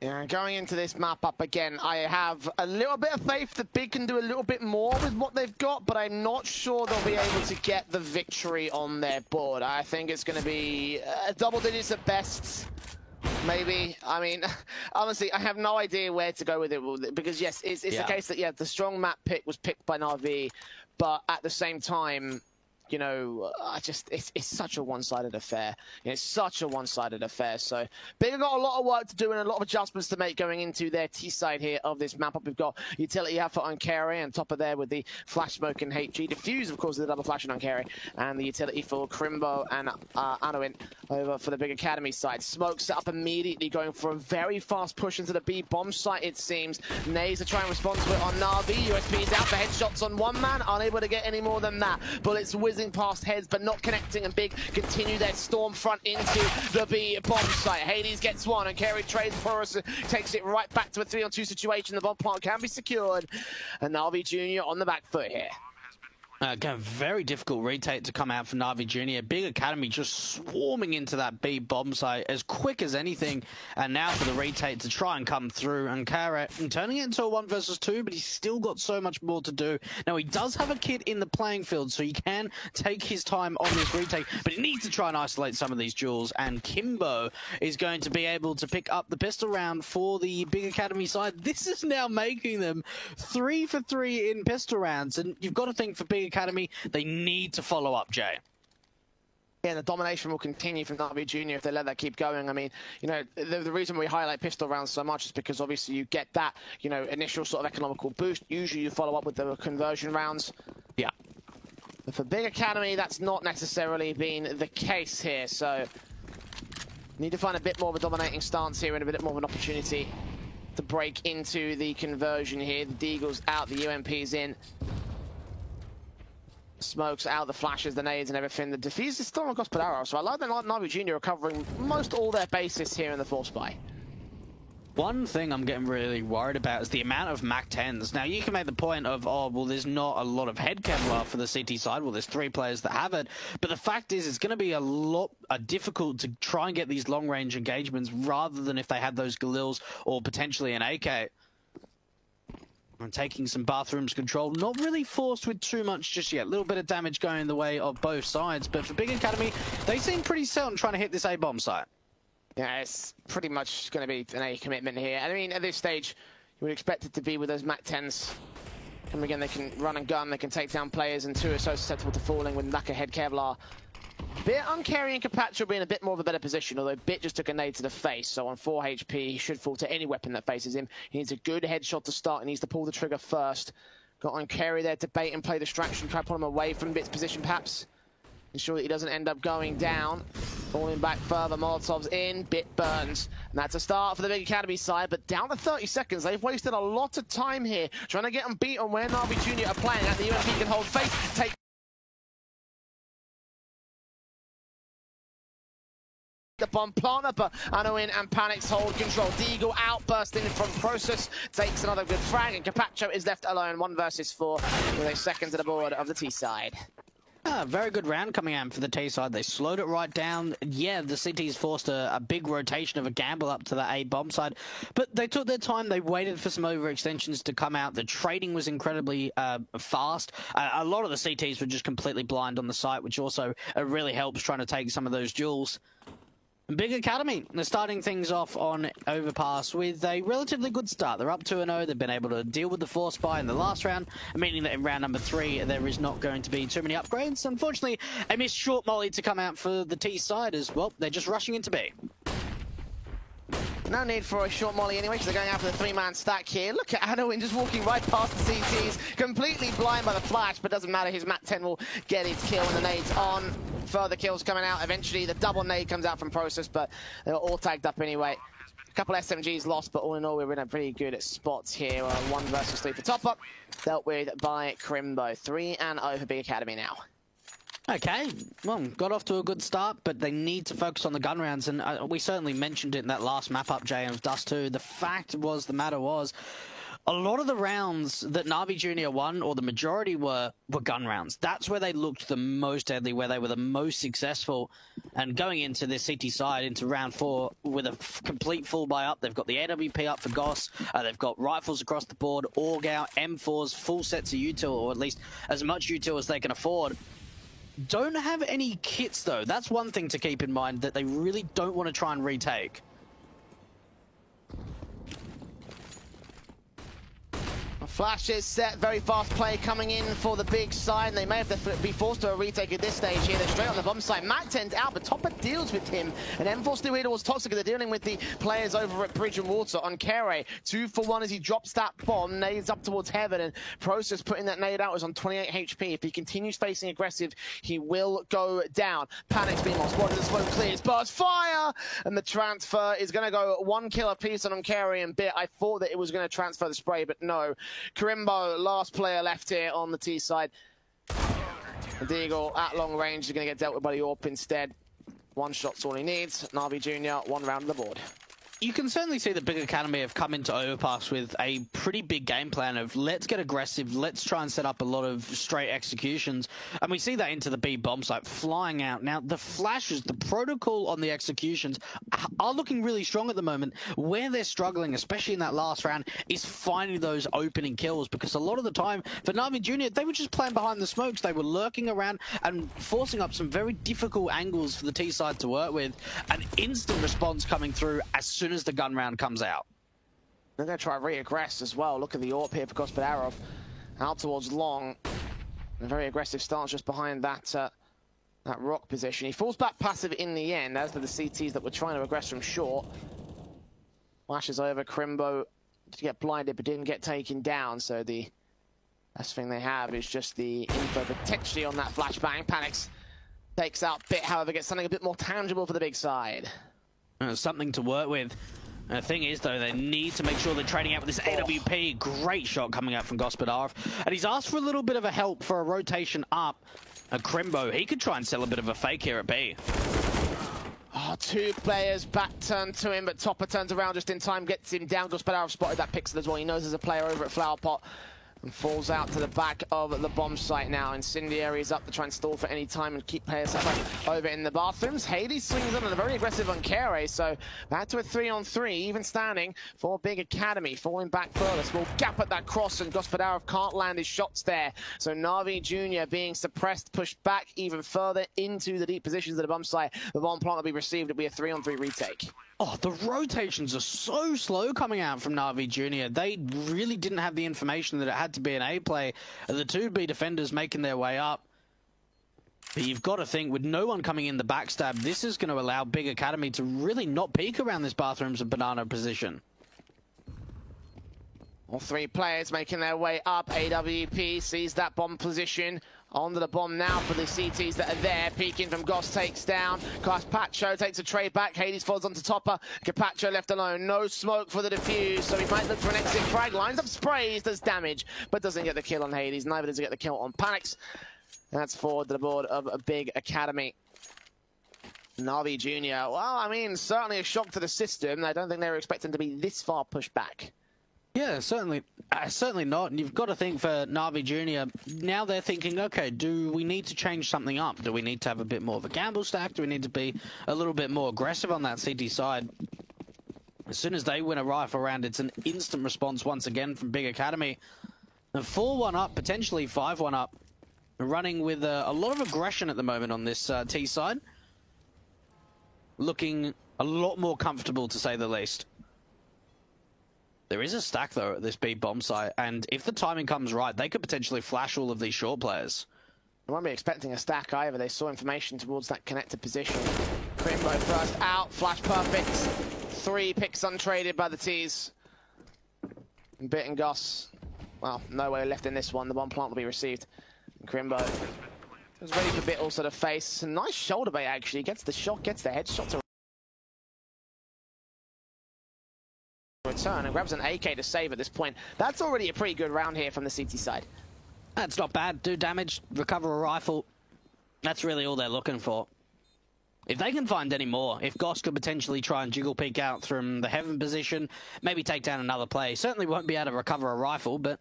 Yeah, going into this map up again, I have a little bit of faith that Big can do a little bit more with what they've got, but I'm not sure they'll be able to get the victory on their board. I think it's going to be double digits at best. Maybe. I mean, honestly, I have no idea where to go with it, because yes, it's the case that, yeah, the strong map pick was picked by Na'Vi, but at the same time, you know, it's such a one-sided affair. It's such a one-sided affair. So Big have got a lot of work to do and a lot of adjustments to make going into their T-side here of this map up. We've got utility out for Unkari on top of there with the Flash Smoke and HG. Diffuse, of course, the double flash on Unkari, and the utility for Crimbo and Anuin over for the Big Academy side. Smoke set up immediately, going for a very fast push into the B bomb site, it seems. Nays to try and respond to it on Na'Vi. USB's out for headshots on one man, unable to get any more than that. Bullets whizzing whizzing past heads, but not connecting, and Big continue their storm front into the B bomb site. Hades gets one, and Carey trades Porus, takes it right back to a 3-on-2 situation. The bomb plant can be secured, and Na'Vi Jr. on the back foot here. Again, very difficult retake to come out for Na'Vi Jr. Big Academy just swarming into that B bomb site as quick as anything. And now for the retake to try and come through. And Carey turning it into a 1 versus 2, but he's still got so much more to do. Now, he does have a kid in the playing field, so he can take his time on this retake, but he needs to try and isolate some of these duels. And Kimbo is going to be able to pick up the pistol round for the Big Academy side. This is now making them 3 for 3 in pistol rounds. And you've got to think for Big Academy, they need to follow up, Jay. Yeah, the domination will continue from Na'Vi Jr. if they let that keep going. I mean, you know, the reason we highlight pistol rounds so much is because obviously you get that, you know, initial sort of economical boost. Usually you follow up with the conversion rounds. Yeah. But for Big Academy, that's not necessarily been the case here. So need to find a bit more of a dominating stance here and a bit more of an opportunity to break into the conversion here. The Deagle's out, the UMP's in. Smokes out, the flashes, the nades and everything. The defuse is still on Gospodaro, so I like that Na'Vi Jr. recovering most all their bases here in the Force Buy. One thing I'm getting really worried about is the amount of MAC-10s. Now, you can make the point of, oh, well, there's not a lot of head Kevlar for the CT side. Well, there's 3 players that have it. But the fact is, it's going to be a lot difficult to try and get these long-range engagements rather than if they had those Galils or potentially an AK. And taking some bathrooms control, not really forced with too much just yet. A little bit of damage going the way of both sides, but for Big Academy, they seem pretty set on trying to hit this A-bomb site. Yeah, it's pretty much going to be an A commitment here. I mean, at this stage, you would expect it to be with those MAC-10s. And again, they can run and gun, they can take down players, and 2 are so susceptible to falling with lack of head Kevlar. Bit on Carey and Capaccio will be in a bit more of a better position, although Bit just took a nade to the face, so on 4 HP, he should fall to any weapon that faces him. He needs a good headshot to start, he needs to pull the trigger first. Got on Carey there to bait and play distraction, try to pull him away from Bit's position perhaps. Ensure that he doesn't end up going down. Falling back further, Molotov's in, Bit burns. And that's a start for the Big Academy side, but down to 30 seconds. They've wasted a lot of time here, trying to get them beat on where Na'Vi Jr. are playing at. The UMP can hold face, take the bomb planter, but Anowin and Panics hold control. Deagle outbursting from Process, takes another good frag, and Capaccio is left alone 1 versus 4 with a second to the board of the T side. Very good round coming out for the T side. They slowed it right down. Yeah, the CT's forced a big rotation of a gamble up to the A bomb side, but they took their time. They waited for some overextensions to come out. The trading was incredibly fast. A lot of the CTs were just completely blind on the site, which also really helps trying to take some of those duels. Big Academy, they're starting things off on Overpass with a relatively good start. They're up 2-0. They've been able to deal with the Force Buy in the last round, meaning that in round number 3, there is not going to be too many upgrades. Unfortunately, a missed short molly to come out for the T side as well. They're just rushing into B. No need for a short molly anyway, because they're going after the 3-man stack here. Look at Anowin just walking right past the CTs, completely blind by the flash, but doesn't matter. His MAC-10 will get his kill, and the nade's on. Further kills coming out. Eventually, the double nade comes out from Process, but they were all tagged up anyway. A couple SMGs lost, but all in all, we're in a pretty good spots here. 1 versus 3 for top up, dealt with by Crimbo. 3-0 for Big Academy now. Okay, well, got off to a good start, but they need to focus on the gun rounds, and we certainly mentioned it in that last map up, Jay, of Dust 2. The fact was, the matter was, a lot of the rounds that Na'Vi Jr. won, or the majority were gun rounds. That's where they looked the most deadly, where they were the most successful. And going into this CT side, into round 4, with a complete full buy up, they've got the AWP up for Goss, they've got rifles across the board, AUG, M4s, full sets of util, or at least as much util as they can afford. Don't have any kits, though. That's one thing to keep in mind, that they really don't want to try and retake. Flashes set, very fast play coming in for the big side. They may have to be forced to a retake at this stage here. They're straight on the bomb site. MAC-10's out, but Topper deals with him. And M4 still here towards Toxic. They're dealing with the players over at Bridge and Water on Carey. 2 for 1 as he drops that bomb. Nades up towards heaven, and Process putting that nade out is on 28 HP. If he continues facing aggressive, he will go down. Panic's being lost. What is the smoke clears? Burst fire! And the transfer is going to go 1 kill apiece on Carey and Bit. I thought that it was going to transfer the spray, but no. Karimbo, last player left here on the T side. The Deagle at long range is going to get dealt with by the AWP instead. One shot's all he needs. Na'Vi Jr., one round on the board. You can certainly see the Big Academy have come into Overpass with a pretty big game plan of let's get aggressive, let's try and set up a lot of straight executions. And we see that into the B bomb site flying out. Now, the flashes, the protocol on the executions are looking really strong at the moment. Where they're struggling, especially in that last round, is finding those opening kills, because a lot of the time for Na'Vi Jr., they were just playing behind the smokes. They were lurking around and forcing up some very difficult angles for the T side to work with. An instant response coming through as soon as the gun round comes out. They're going to try re-aggress as well. Look at the AWP here for Gospodarov. Out towards long. A very aggressive stance just behind that that rock position. He falls back passive in the end, as do the CTs that were trying to aggress from short. Flashes over. Crimbo to get blinded but didn't get taken down, so the best thing they have is just the info potentially on that flashbang. Panics takes out Bit, however, gets something a bit more tangible for the big side. Something to work with. And the thing is, though, they need to make sure they're trading out with this AWP. Great shot coming out from Gospodarov. And he's asked for a little bit of a help for a rotation up. Crimbo, he could try and sell a bit of a fake here at B. Oh, two players back turned to him, but Topper turns around just in time, gets him down. Gospodarov spotted that pixel as well. He knows there's a player over at Flowerpot. And falls out to the back of the bomb site now. Incendiary is up to try and stall for any time and keep players over in the bathrooms. Hades swings in on a very aggressive on Kere, so back to a 3-on-3, even standing for Big Academy. Falling back further, small gap at that cross, and Gospodarov can't land his shots there. So Na'Vi Jr. being suppressed, pushed back even further into the deep positions of the bomb site. The bomb plant will be received. It'll be a 3-on-3 retake. Oh, the rotations are so slow coming out from Na'Vi Jr. They really didn't have the information that it had to be an A play. The two B defenders making their way up. But you've got to think, with no one coming in the backstab, this is going to allow Big Academy to really not peek around this bathrooms and banana position. All three players making their way up. AWP sees that bomb position. Onto the bomb now for the CTs that are there. Peeking from Goss takes down. Carpacho takes a trade back. Hades falls onto Topper. Carpacho left alone. No smoke for the defuse, so he might look for an exit frag. Lines up sprays, does damage, but doesn't get the kill on Hades. Neither does he get the kill on Panics. That's forward to the board of a Big Academy. Na'Vi Jr. Well, I mean, certainly a shock to the system. I don't think they were expecting to be this far pushed back. Yeah, certainly not. And you've got to think for Na'Vi Jr., now they're thinking, okay, do we need to change something up? Do we need to have a bit more of a gamble stack? Do we need to be a little bit more aggressive on that CT side? As soon as they win a rifle round, it's an instant response once again from Big Academy. A 4-1 up, potentially 5-1 up. Running with a lot of aggression at the moment on this T side. Looking a lot more comfortable, to say the least. There is a stack, though, at this B bomb site, and if the timing comes right, they could potentially flash all of these short players. They won't be expecting a stack either. They saw information towards that connected position. Crimbo first out, flash perfect. 3 picks untraded by the T's. And Bit and Goss, well, nowhere left in this one. The bomb plant will be received. And Crimbo is ready for Bit also to face. A nice shoulder bait, actually. Gets the shot, gets the headshot to return and grabs an AK to save at this point. That's already a pretty good round here from the CT side. That's not bad. Do damage, recover a rifle. That's really all they're looking for. If they can find any more, if Goss could potentially try and jiggle peek out from the heaven position, maybe take down another play. Certainly won't be able to recover a rifle, but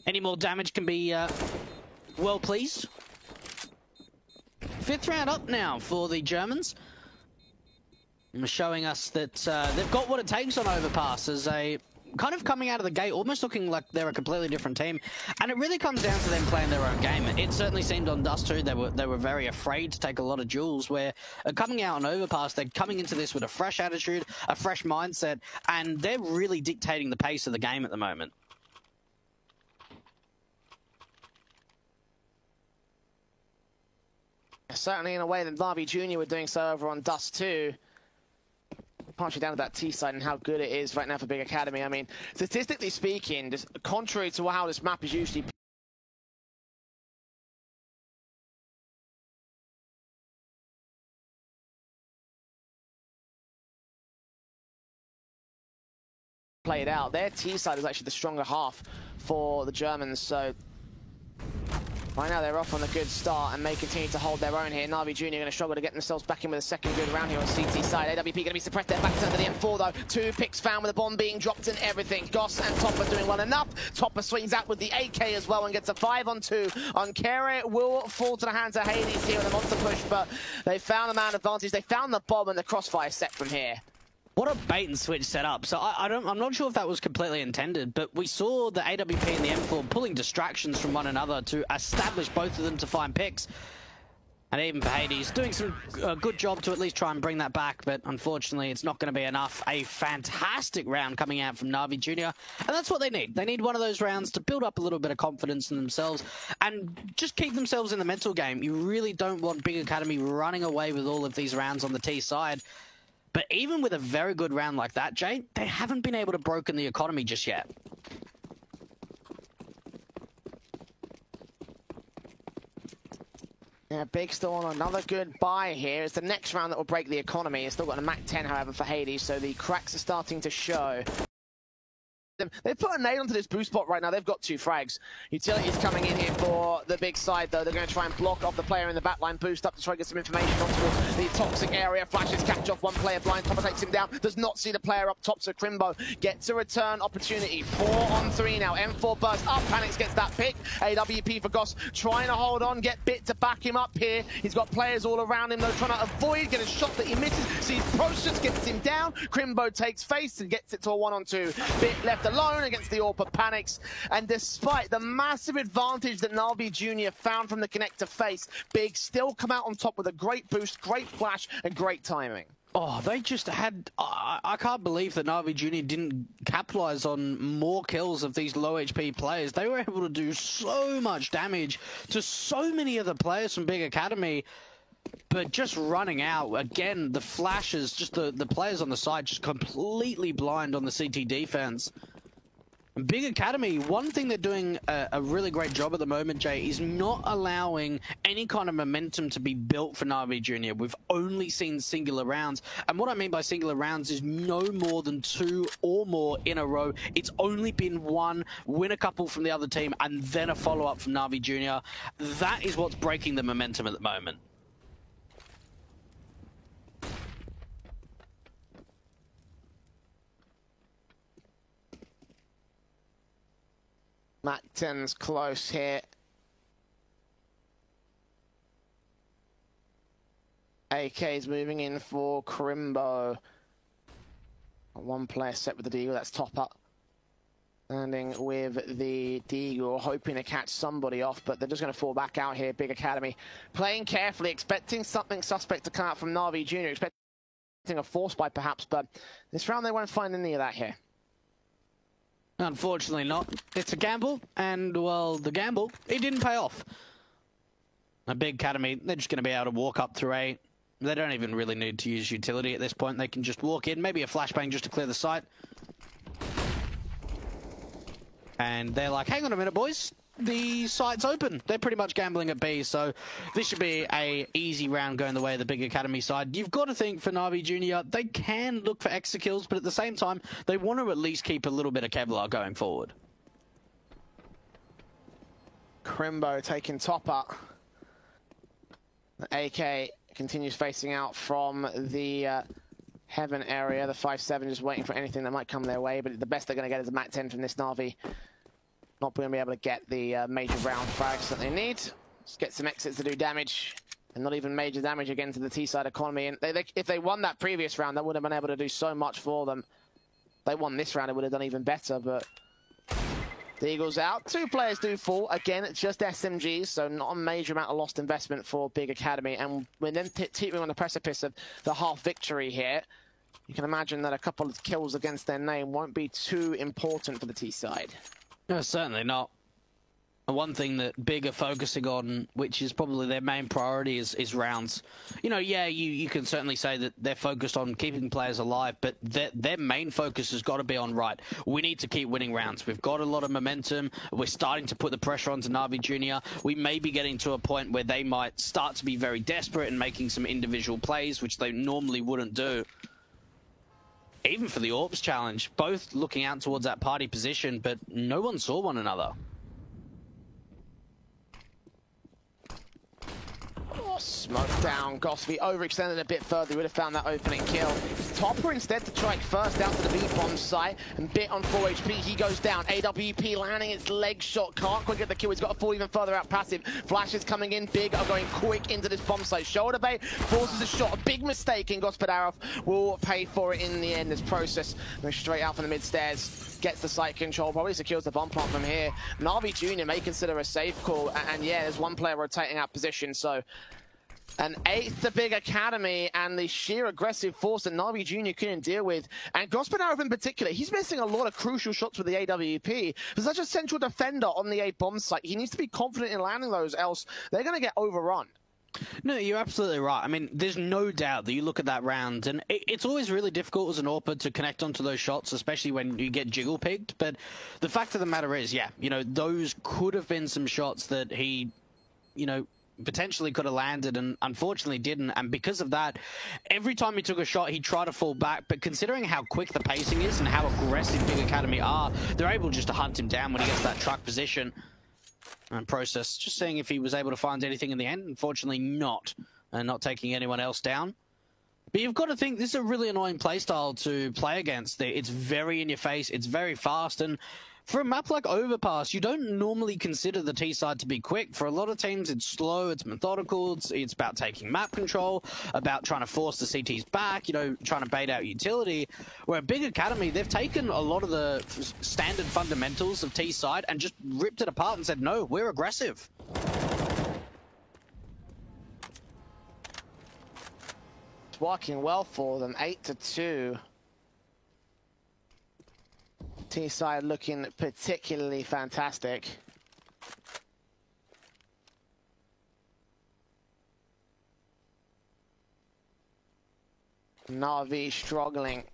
any more damage can be well pleased. 5th round up now for the Germans. Showing us that they've got what it takes on Overpass as a kind of coming out of the gate, almost looking like they're a completely different team. And it really comes down to them playing their own game. It certainly seemed on Dust 2 they were very afraid to take a lot of duels, where coming out on Overpass, they're coming into this with a fresh attitude, a fresh mindset, and they're really dictating the pace of the game at the moment. Certainly in a way that Na'Vi Jr. were doing so over on Dust 2. Partially down to that T side and how good it is right now for Big Academy. I mean, statistically speaking, just contrary to how this map is usually played out, their T side is actually the stronger half for the Germans. So Right now they're off on a good start and may continue to hold their own here. Na'Vi Junior going to struggle to get themselves back in with a second good round here on CT side. AWP going to be suppressed there back to the M4 though. 2 picks found with a bomb being dropped and everything. Goss and Topper doing well enough. Topper swings out with the AK as well and gets a 5-on-2 on Kere. Will fall to the hands of Hades here with a monster push, but they found the man advantage. They found the bomb and the crossfire set from here. What a bait and switch setup. So I'm not sure if that was completely intended, but we saw the AWP and the M4 pulling distractions from one another to establish both of them to find picks. And even for Hades, doing some good job to at least try and bring that back, but unfortunately it's not going to be enough. A fantastic round coming out from Na'Vi Junior, and that's what they need. They need one of those rounds to build up a little bit of confidence in themselves and just keep themselves in the mental game. You really don't want Big Academy running away with all of these rounds on the T side. But even with a very good round like that, Jay, they haven't been able to broken the economy just yet. Yeah, Big still on another good buy here. It's the next round that will break the economy. It's still got a Mac 10, however, for Hades, so the cracks are starting to show. They've put a nade onto this boost spot right now. They've got 2 frags. Utility's coming in here for the big side, though. They're going to try and block off the player in the backline. Boost up to try and get some information onto the toxic area. Flashes catch off one player blind. Topper takes him down. Does not see the player up top, so Crimbo gets a return opportunity. 4-on-3 now. M4 bursts up. Panics gets that pick. AWP for Goss trying to hold on. Get Bit to back him up here. He's got players all around him, though, trying to avoid. Get a shot that he misses. Sees Process, gets him down. Crimbo takes face and gets it to a 1-on-2. Bit left alone against the AWP, panics, and despite the massive advantage that Na'Vi Junior found from the connector face, Big still come out on top with a great boost, great flash, and great timing. Oh, they just had... I can't believe that Na'Vi Junior didn't capitalize on more kills of these low HP players. They were able to do so much damage to so many other players from Big Academy. But just running out, again, the flashes, just the players on the side just completely blind on the CT defense. Big Academy, one thing they're doing a really great job at the moment, Jay, is not allowing any kind of momentum to be built for Na'Vi Junior. We've only seen singular rounds. And what I mean by singular rounds is no more than 2 or more in a row. It's only been 1, win a couple from the other team, and then a follow-up from Na'Vi Junior. That is what's breaking the momentum at the moment. Mac 10's close here. AK's moving in for Crimbo. 1 player set with the Deagle, that's Topper. Standing with the Deagle, hoping to catch somebody off, but they're just going to fall back out here. Big Academy playing carefully, expecting something suspect to come out from Na'Vi Junior, expecting a force buy perhaps, but this round they won't find any of that here. Unfortunately not. It's a gamble, and, well, the gamble, it didn't pay off. A Big Academy, they're just going to be able to walk up through A. They don't even really need to use utility at this point. They can just walk in, maybe a flashbang just to clear the site. And they're like, hang on a minute, boys. The site's open. They're pretty much gambling at B, so this should be a easy round going the way of the Big Academy side. You've got to think for Na'Vi Junior, they can look for extra kills, but at the same time, they want to at least keep a little bit of Kevlar going forward. Crimbo taking Topper. The AK continues facing out from the Heaven area. The 5-7 just waiting for anything that might come their way, but the best they're going to get is a Mac 10 from this Na'Vi. Not going to be able to get the major round frags that they need. Just get some exits to do damage, and not even major damage again to the T-side economy. And if they won that previous round, that would have been able to do so much for them. If they won this round, it would have done even better, but the Eagles out. 2 players do fall. Again, it's just SMGs, so not a major amount of lost investment for Big Academy. And we're then teetering on the precipice of the half victory here. You can imagine that a couple of kills against their name won't be too important for the T-side. No, certainly not. And one thing that Big are focusing on, which is probably their main priority, is rounds. You know, yeah, you can certainly say that they're focused on keeping players alive, but their main focus has got to be on, right, we need to keep winning rounds. We've got a lot of momentum. We're starting to put the pressure onto Na'Vi Junior. We may be getting to a point where they might start to be very desperate and making some individual plays, which they normally wouldn't do. Even for the AWPs challenge, both looking out towards that party position, but no one saw one another. Smoke down. Gossby overextended a bit further. He would have found that opening kill. It's Topper instead to strike first down to the B-bomb site. And Bit on 4 HP. He goes down. AWP landing its leg shot. Can't quite get the kill. He's got to fall even further out passive. Flash is coming in big. Are going quick into this bomb site. Shoulder bait forces a shot. A big mistake, and Gospodarov will pay for it in the end. This process goes straight out from the mid stairs. Gets the site control, probably secures the bomb plant from here. Na'Vi Jr. may consider a safe call, and yeah, there's one player rotating out position, so an 8th the big academy, and the sheer aggressive force that Na'Vi Jr. couldn't deal with. And Gospodarov in particular, he's missing a lot of crucial shots with the AWP. For such a central defender on the A bomb site, he needs to be confident in landing those, else they're going to get overrun. No, you're absolutely right. I mean, there's no doubt that you look at that round, and it's always really difficult as an AWPer to connect onto those shots, especially when you get jiggle picked. But the fact of the matter is, yeah, you know, those could have been some shots that he, you know, potentially could have landed and unfortunately didn't. And because of that, every time he took a shot, he tried to fall back. But considering how quick the pacing is and how aggressive Big Academy are, they're able just to hunt him down when he gets that truck position. And process, just seeing if he was able to find anything in the end. Unfortunately not, and not taking anyone else down. But you've got to think, this is a really annoying playstyle to play against. It's very in your face, it's very fast, and for a map like Overpass, you don't normally consider the T-side to be quick. For a lot of teams, it's slow, it's methodical, it's about taking map control, about trying to force the CTs back, you know, trying to bait out utility. Where Big Academy, they've taken a lot of the standard fundamentals of T-side and just ripped it apart and said, no, we're aggressive. It's working well for them, 8-2. T-side looking particularly fantastic. Na'Vi struggling,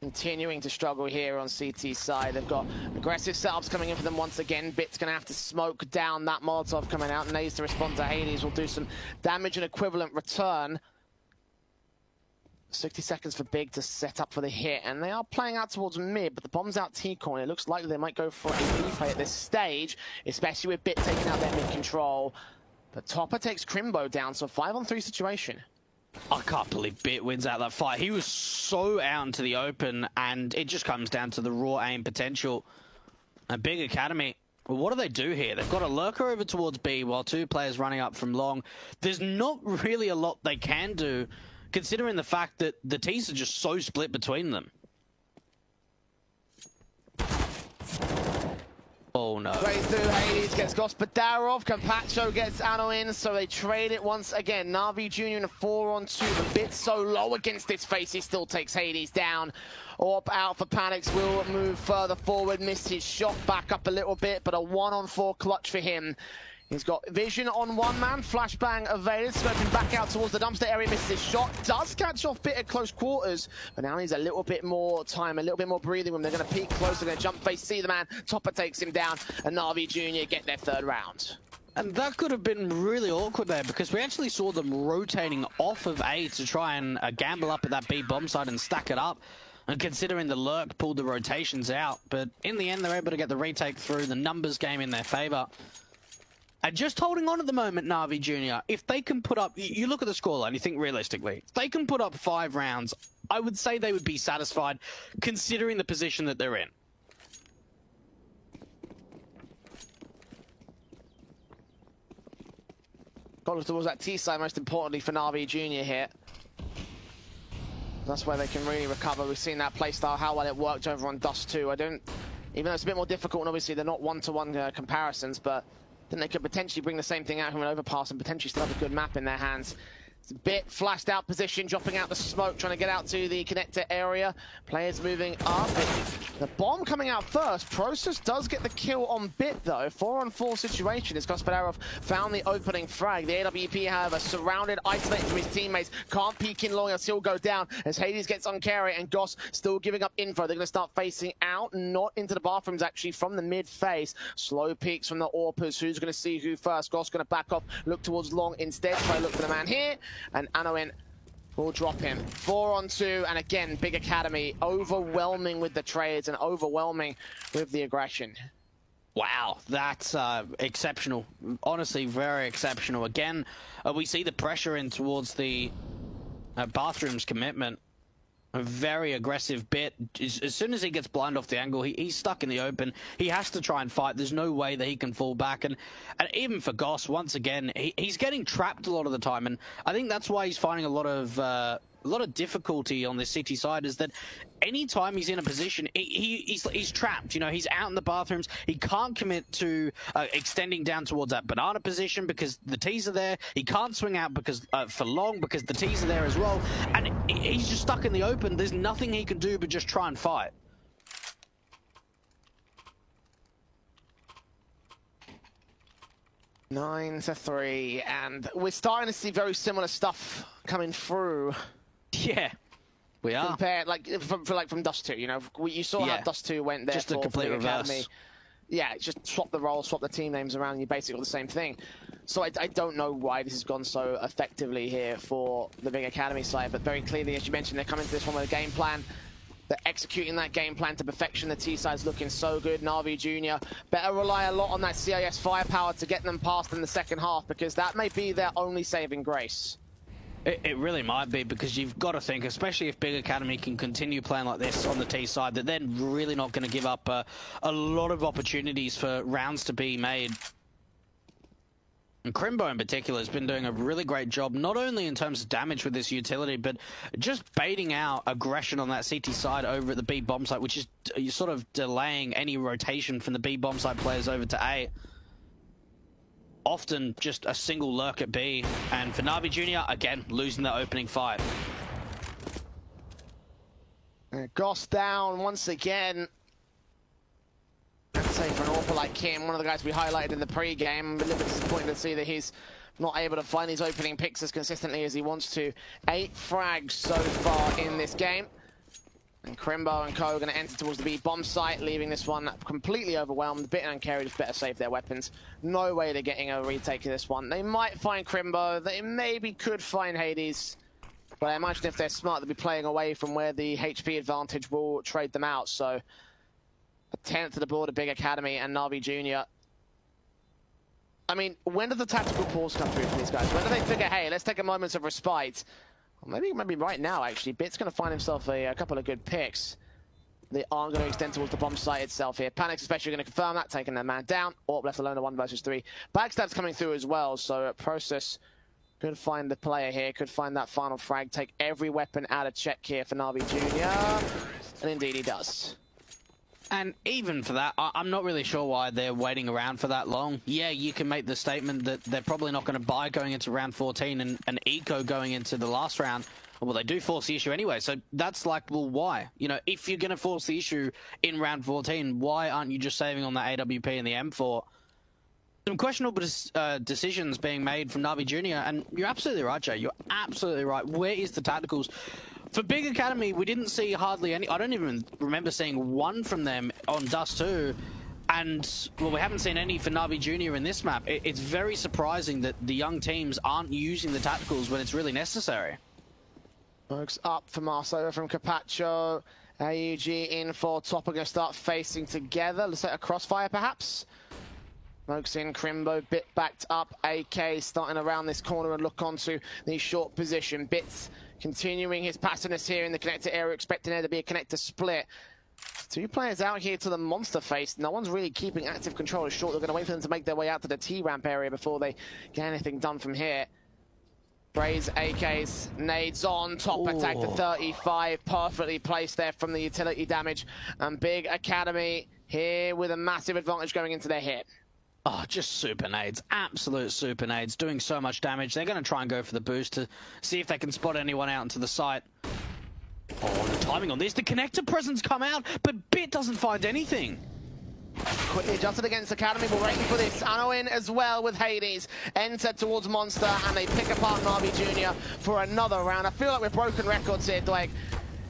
continuing to struggle here on CT side. They've got aggressive setups coming in for them once again. Bit's going to have to smoke down that Molotov coming out. Nays to respond to Hades will do some damage and equivalent return. 60 seconds for Big to set up for the hit, and they are playing out towards mid, but the bomb's out T-corner. It looks like they might go for a replay at this stage, especially with Bit taking out their mid control. But Topper takes Crimbo down, so 5-on-3 situation. I can't believe Bit wins out that fight. He was so out into the open, and it just comes down to the raw aim potential. A Big Academy, well, what do they do here? They've got a lurker over towards B while 2 players running up from long. There's not really a lot they can do, considering the fact that the T's are just so split between them. Oh no. Straight through, Hades gets Gospodarov, Campacho gets Anno in, so they trade it once again. Na'Vi Jr. in a 4-on-2, the Bit's so low against his face, he still takes Hades down. Orp out for Panics, will move further forward, missed his shot back up a little bit, but a 1-on-4 clutch for him. He's got vision on one man, flashbang evaded, scoping back out towards the dumpster area, misses his shot, does catch off Bit at close quarters, but now he's a little bit more time, a little bit more breathing room. They're going to peek close, they're going to jump face, see the man, Topper takes him down, and Na'Vi Jr. get their 3rd round. And that could have been really awkward there, because we actually saw them rotating off of A to try and gamble up at that B bomb site and stack it up. And considering the lurk pulled the rotations out, but in the end they're able to get the retake through, the numbers game in their favor. And just holding on at the moment, Na'Vi Jr., if they can put up, you look at the scoreline, you think realistically, if they can put up 5 rounds, I would say they would be satisfied considering the position that they're in. Got towards that T-side, most importantly for Na'Vi Jr. here. That's where they can really recover. We've seen that playstyle, how well it worked over on Dust 2. Even though it's a bit more difficult, and obviously they're not one-to-one comparisons, but then they could potentially bring the same thing out from an Overpass and potentially still have a good map in their hands. It's a Bit flashed out position, dropping out the smoke, trying to get out to the connector area. Players moving up. The bomb coming out first. Process does get the kill on Bit though. 4-on-4 situation as Gospodarov found the opening frag. The AWP, however, surrounded, isolated from his teammates. Can't peek in long, he'll go down as Hades gets on carry, and Goss still giving up info. They're going to start facing out, not into the bathrooms actually, from the mid face. Slow peeks from the AWPers. Who's going to see who first? Goss going to back off, look towards long instead. Try to look for the man here. And Anoin will drop him. 4-on-2, and again, Big Academy overwhelming with the trades and overwhelming with the aggression. Wow, that's exceptional. Honestly, very exceptional. Again, we see the pressure in towards the Bathroom's commitment. A very aggressive bit. As soon as he gets blind off the angle, he's stuck in the open. He has to try and fight. There's no way that he can fall back. And even for Goss, once again, he's getting trapped a lot of the time. And I think that's why he's finding a lot of difficulty on this City side, is that anytime he's in a position, he's trapped. You know, he's out in the Bathrooms. He can't commit to extending down towards that banana position because the T's are there. He can't swing out because for long because the T's are there as well. And he's just stuck in the open. There's nothing he can do but just try and fight. Nine to 3, and we're starting to see very similar stuff coming through. Yeah, we are. Compared, from Dust 2, you know, you saw how Dust 2 went there. Just a complete reverse. Academy. Yeah, just swap the roles, swap the team names around, and you basically got the same thing. So I don't know why this has gone so effectively here for the Big Academy side, but very clearly, as you mentioned, they're coming to this one with a game plan. They're executing that game plan to perfection. The T-side's looking so good. Na'Vi Jr. better rely a lot on that CIS firepower to get them past in the second half, because that may be their only saving grace. It really might be, because you've got to think, especially if Big Academy can continue playing like this on the T side, that they're really not going to give up a lot of opportunities for rounds to be made. And Crimbo in particular has been doing a really great job, not only in terms of damage with this utility, but just baiting out aggression on that CT side over at the B bomb site, which is you're sort of delaying any rotation from the B bomb site players over to A. Often just a single lurk at B, and for Na'Vi Jr., again, losing that opening fight. Goss down once again. I'd say for an AWPer like him, one of the guys we highlighted in the pre-game, a little bit disappointed to see that he's not able to find his opening picks as consistently as he wants to. 8 frags so far in this game. And Crimbo and Co are going to enter towards the B bomb site, leaving this one completely overwhelmed. Bitten and Carey just better save their weapons. No way they're getting a retake of this one. They might find Crimbo. They maybe could find Hades. But I imagine if they're smart, they'll be playing away from where the HP advantage will trade them out. So a 10th to the board of Big Academy and Na'Vi Jr. I mean, when does the tactical pause come through for these guys? When do they figure, hey, let's take a moment of respite? Well, maybe right now, actually. Bit's going to find himself a couple of good picks. They aren't going to extend towards the bomb site itself here. Panic's especially going to confirm that, taking their man down. Or left alone a 1 versus 3. Backstab's coming through as well, so Process could find the player here, could find that final frag, take every weapon out of check here for Na'Vi Jr. And indeed he does. And even for that, I'm not really sure why they're waiting around for that long. Yeah, you can make the statement that they're probably not going to buy going into round 14 and Eco going into the last round. Well, they do force the issue anyway, so that's like, well, why? You know, if you're going to force the issue in round 14, why aren't you just saving on the AWP and the M4? Some questionable decisions being made from Na'Vi Jr., and you're absolutely right, Jay. You're absolutely right. Where is the tacticals? For Big Academy, we didn't see hardly any. I don't even remember seeing one from them on Dust 2. And, well, we haven't seen any for Na'Vi Jr. in this map. It's very surprising that the young teams aren't using the tacticals when it's really necessary. Smokes up for Marcelo from Capacho. AUG in for top are going to start facing together. Let's say a crossfire, perhaps. Smokes in, Crimbo, Bit backed up. AK starting around this corner and look onto the short position. Bits continuing his passiveness here in the connector area, expecting there to be a connector split. 2 players out here to the monster face. No one's really keeping active control of short. They're going to wait for them to make their way out to the T-ramp area before they get anything done from here. Braze, AKs, nades on, top attack to 35, perfectly placed there from the utility damage. And Big Academy here with a massive advantage going into their hit. Oh, just super nades. Absolute super nades. Doing so much damage. They're going to try and go for the boost to see if they can spot anyone out into the site. Oh, the timing on this. The connector presence come out, but Bit doesn't find anything. Quickly adjusted against Academy. We're waiting for this. Anno in as well with Hades. Entered towards Monster, and they pick apart Na'Vi Jr. for another round. I feel like we've broken records here, Dwayne.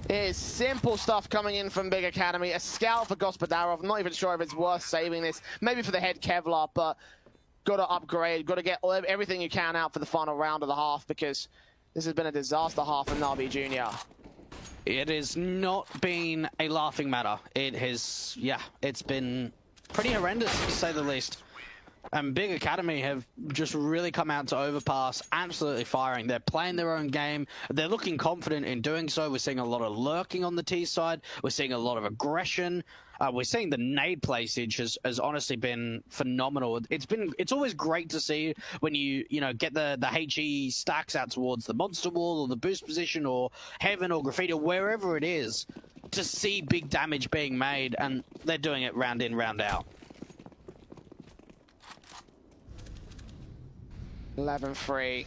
It is simple stuff coming in from Big Academy. A scout for Gospodarov. I'm not even sure if it's worth saving this. Maybe for the head Kevlar, but got to upgrade. Got to get everything you can out for the final round of the half, because this has been a disaster half for Na'Vi Jr. It has not been a laughing matter. It has, yeah, it's been pretty horrendous, to say the least. And Big Academy have just really come out to Overpass, absolutely firing. They're playing their own game. They're looking confident in doing so. We're seeing a lot of lurking on the T side. We're seeing a lot of aggression. We're seeing the nade placage has honestly been phenomenal. It's always great to see when you get the HE stacks out towards the monster wall or the boost position or heaven or graffiti or wherever it is, to see big damage being made, and they're doing it round in, round out. 11-3.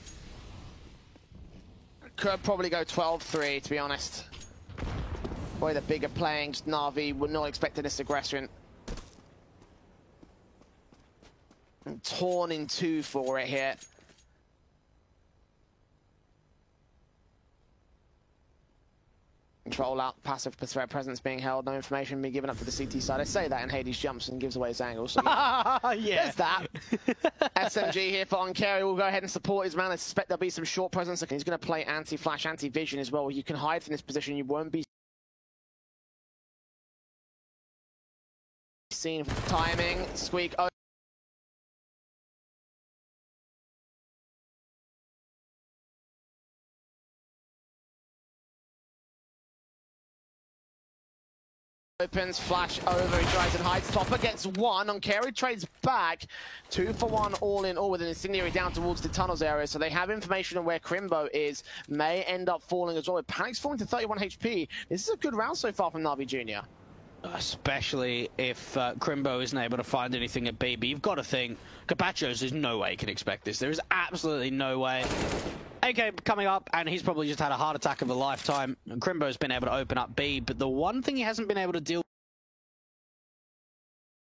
Could probably go 12-3, to be honest. Boy, the bigger playing, just Na'Vi would not expecting this aggression. And torn in two for it here. Control out, passive presence being held, no information being given up to the CT side. I say that and Hades jumps and gives away his angle. So yeah, there's that. SMG here for Onkeri will go ahead and support his man. I suspect there'll be some short presence. He's going to play anti-flash, anti-vision as well. You can hide from this position. You won't be seen. Timing, Squeak. Opens, flash over, he tries and hides. Topper gets one. Onkeri trades back. 2 for 1 all in all with an incendiary down towards the tunnels area. So they have information on where Crimbo is. May end up falling as well. Panic's falling to 31 HP. This is a good round so far from Na'Vi Jr. Especially if Crimbo isn't able to find anything at B. But you've got to think, Capachos, there's no way he can expect this. There is absolutely no way. AK coming up, and he's probably just had a heart attack of a lifetime. Crimbo's been able to open up B, but the one thing he hasn't been able to deal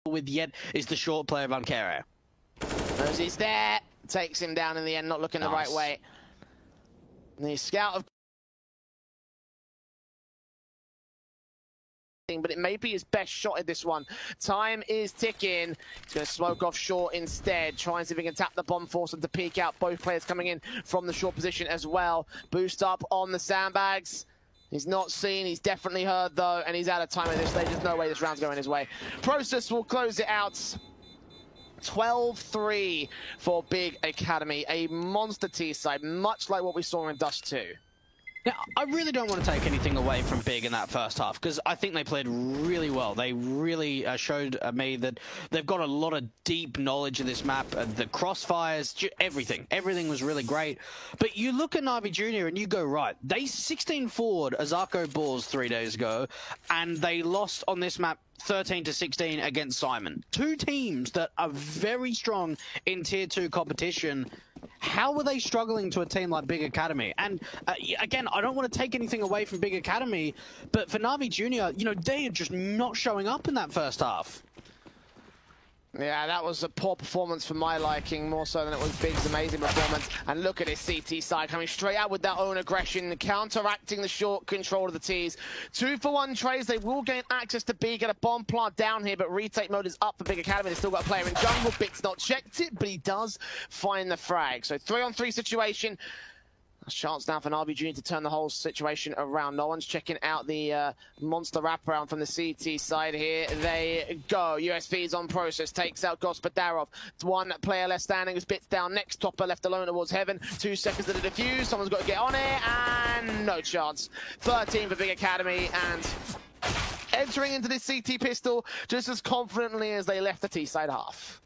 with yet is the short play of Onkeri. He's there, takes him down in the end, not looking the right way. And the scout of but it may be his best shot at this one. Time is ticking. He's going to smoke off short instead. Try and see if he can tap the bomb, force him to peek out. Both players coming in from the short position as well. Boost up on the sandbags. He's not seen. He's definitely heard, though, and he's out of time at this stage. There's no way this round's going his way. Process will close it out. 12-3 for Big Academy. A monster T side, much like what we saw in Dust 2. Now, I really don't want to take anything away from Big in that first half, because I think they played really well. They really showed me that they've got a lot of deep knowledge of this map, the crossfires, everything. Everything was really great. But you look at Na'Vi Jr. and you go, right, they 16-4'd Azarko Balls 3 days ago, and they lost on this map 13-16 against Simon. Two teams that are very strong in Tier 2 competition. How were they struggling to a team like Big Academy? And again, I don't want to take anything away from Big Academy, but for Na'Vi Jr., they are just not showing up in that first half. Yeah, that was a poor performance for my liking, more so than it was Big's amazing performance. And look at his CT side coming straight out with their own aggression, counteracting the short control of the T's. 2 for 1 trades. They will gain access to B, get a bomb plant down here, but retake mode is up for Big Academy. They still got a player in jungle. Big's not checked it, but he does find the frag. So 3-on-3 situation. A chance now for Na'Vi Jr. to turn the whole situation around. No one's checking out the monster wraparound from the CT side here. They go. USP's on process. Takes out Gospodarov. One player left standing as Bits down next. Topper left alone towards heaven. 2 seconds to the defuse. Someone's got to get on it. And no chance. 13 for Big Academy. And entering into this CT pistol just as confidently as they left the T-side half.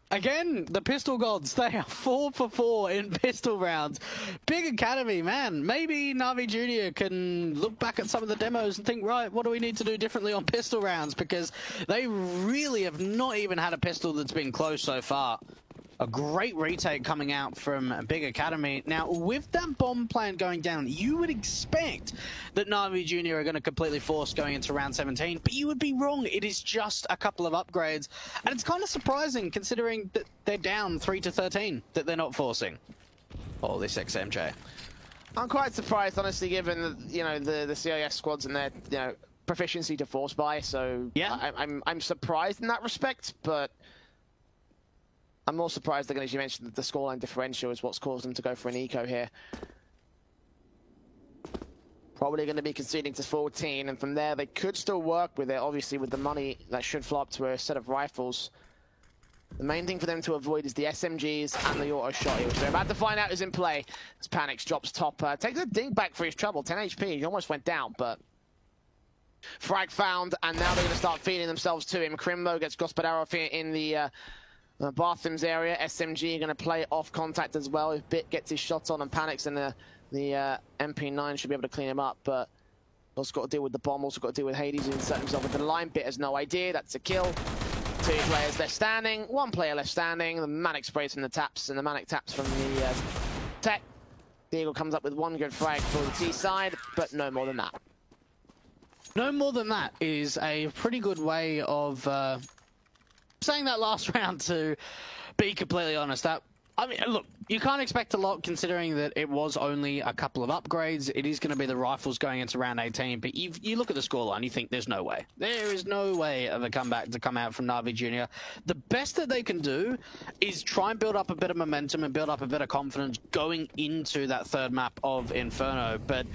Again, the pistol gods, they are 4 for 4 in pistol rounds. Big Academy, man, maybe Na'Vi Jr. can look back at some of the demos and think, right, what do we need to do differently on pistol rounds? Because they really have not even had a pistol that's been close so far. A great retake coming out from Big Academy. Now, with that bomb plant going down, you would expect that Na'Vi Jr. are going to completely force going into round 17, but you would be wrong. It is just a couple of upgrades, and it's kind of surprising considering that they're down 3-13 that they're not forcing. Oh, this XMJ. I'm quite surprised, honestly, given the CIS squads and their proficiency to force buy. So yeah, I'm surprised in that respect, but I'm more surprised again, as you mentioned, that the scoreline differential is what's caused them to go for an eco here. Probably going to be conceding to 14, and from there they could still work with it, obviously with the money that should flow up to a set of rifles. The main thing for them to avoid is the SMGs and the auto shotty, which they're about to find out is in play. As Panics drops top, takes a dink back for his trouble, 10 HP, he almost went down, but frag found, and now they're going to start feeding themselves to him. Crimbo gets Gospodarov in the bathrooms area. SMG going to play off contact as well. If Bit gets his shot on and Panics, and the MP9 should be able to clean him up, but also got to deal with the bomb, also got to deal with Hades, who insert himself with the line. Bit has no idea, that's a kill. 2 players left standing, 1 player left standing. The Manic sprays from the taps, and the Manic taps from the tech. The Eagle comes up with 1 good frag for the T side, but no more than that. No more than that is a pretty good way of saying that last round, to be completely honest. I mean, look, you can't expect a lot considering that it was only a couple of upgrades. It is going to be the rifles going into round 18, but you look at the scoreline, you think there's no way. There is no way of a comeback to come out from Na'Vi Jr. The best that they can do is try and build up a bit of momentum and build up a bit of confidence going into that third map of Inferno, but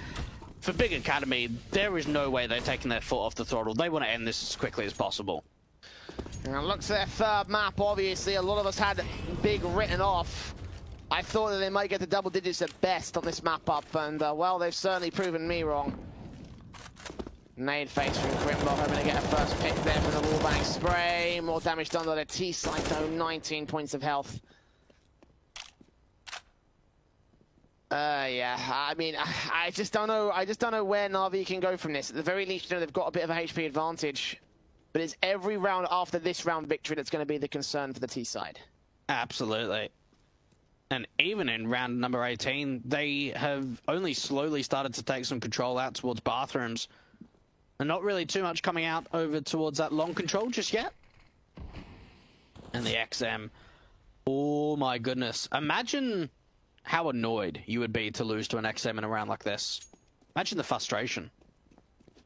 for Big Academy, there is no way they're taking their foot off the throttle. They want to end this as quickly as possible. And look to their third map, obviously. A lot of us had Big written off. I thought that they might get to double digits at best on this map up, and well, they've certainly proven me wrong. Nade face from Crimbo, hoping to get a first pick there from the wallbang spray. More damage done to the T side though, 19 points of health. Yeah, I mean, I just don't know. I just don't know where Na'Vi can go from this. At the very least, you know, they've got a bit of a HP advantage, but it's every round after this round victory that's going to be the concern for the T side. Absolutely. And even in round number 18, they have only slowly started to take some control out towards bathrooms, and not really too much coming out over towards that long control just yet. And the XM, oh my goodness, imagine how annoyed you would be to lose to an XM in a round like this. Imagine the frustration.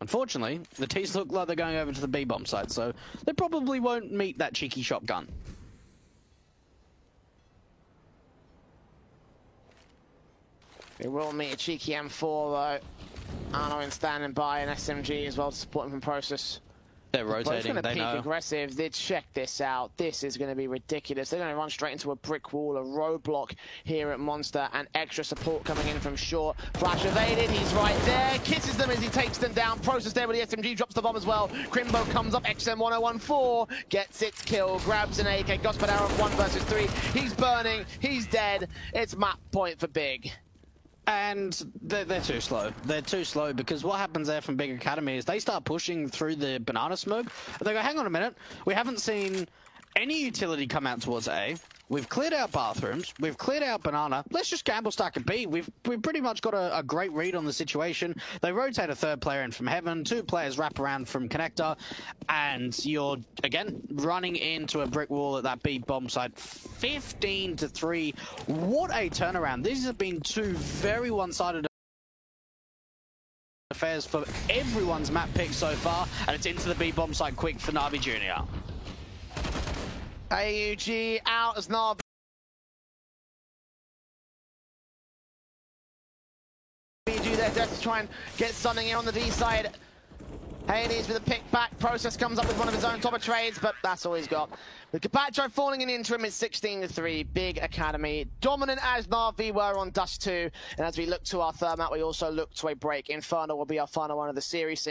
Unfortunately, the T's look like they're going over to the B-bomb site, so they probably won't meet that cheeky shotgun. They will meet a cheeky M4 though. Arno standing by, an SMG as well to support him from Process. They're rotating, they know. Peak aggressive. They check this out. This is going to be ridiculous. They're going to run straight into a brick wall, a roadblock here at Monster, and extra support coming in from short. Flash evaded. He's right there. Kisses them as he takes them down. Process there with the SMG. Drops the bomb as well. Crimbo comes up. XM 1014 gets its kill. Grabs an AK. Gospodarov 1 versus 3. He's burning. He's dead. It's map point for Big. And they're too slow. They're too slow because what happens there from Big Academy is they start pushing through the banana smoke. And they go, hang on a minute. We haven't seen any utility come out towards A. We've cleared out bathrooms. We've cleared out banana. Let's just gamble stack at B. We've pretty much got a great read on the situation. They rotate a third player in from Heaven. 2 players wrap around from Connector. And you're, again, running into a brick wall at that B bomb site. 15-3. What a turnaround. These have been 2 very one-sided affairs for everyone's map pick so far. And it's into the B bomb site quick for Na'Vi Jr. AUG out as Na'Vi do their best to try and get something in on the D side. Hades with a pick back. Process comes up with one of his own topper trades, but that's all he's got. With Capacho falling in the interim, it's 16-3. Big Academy dominant as Na'Vi were on Dust 2. And as we look to our third map, we also look to a break. Inferno will be our final one of the series.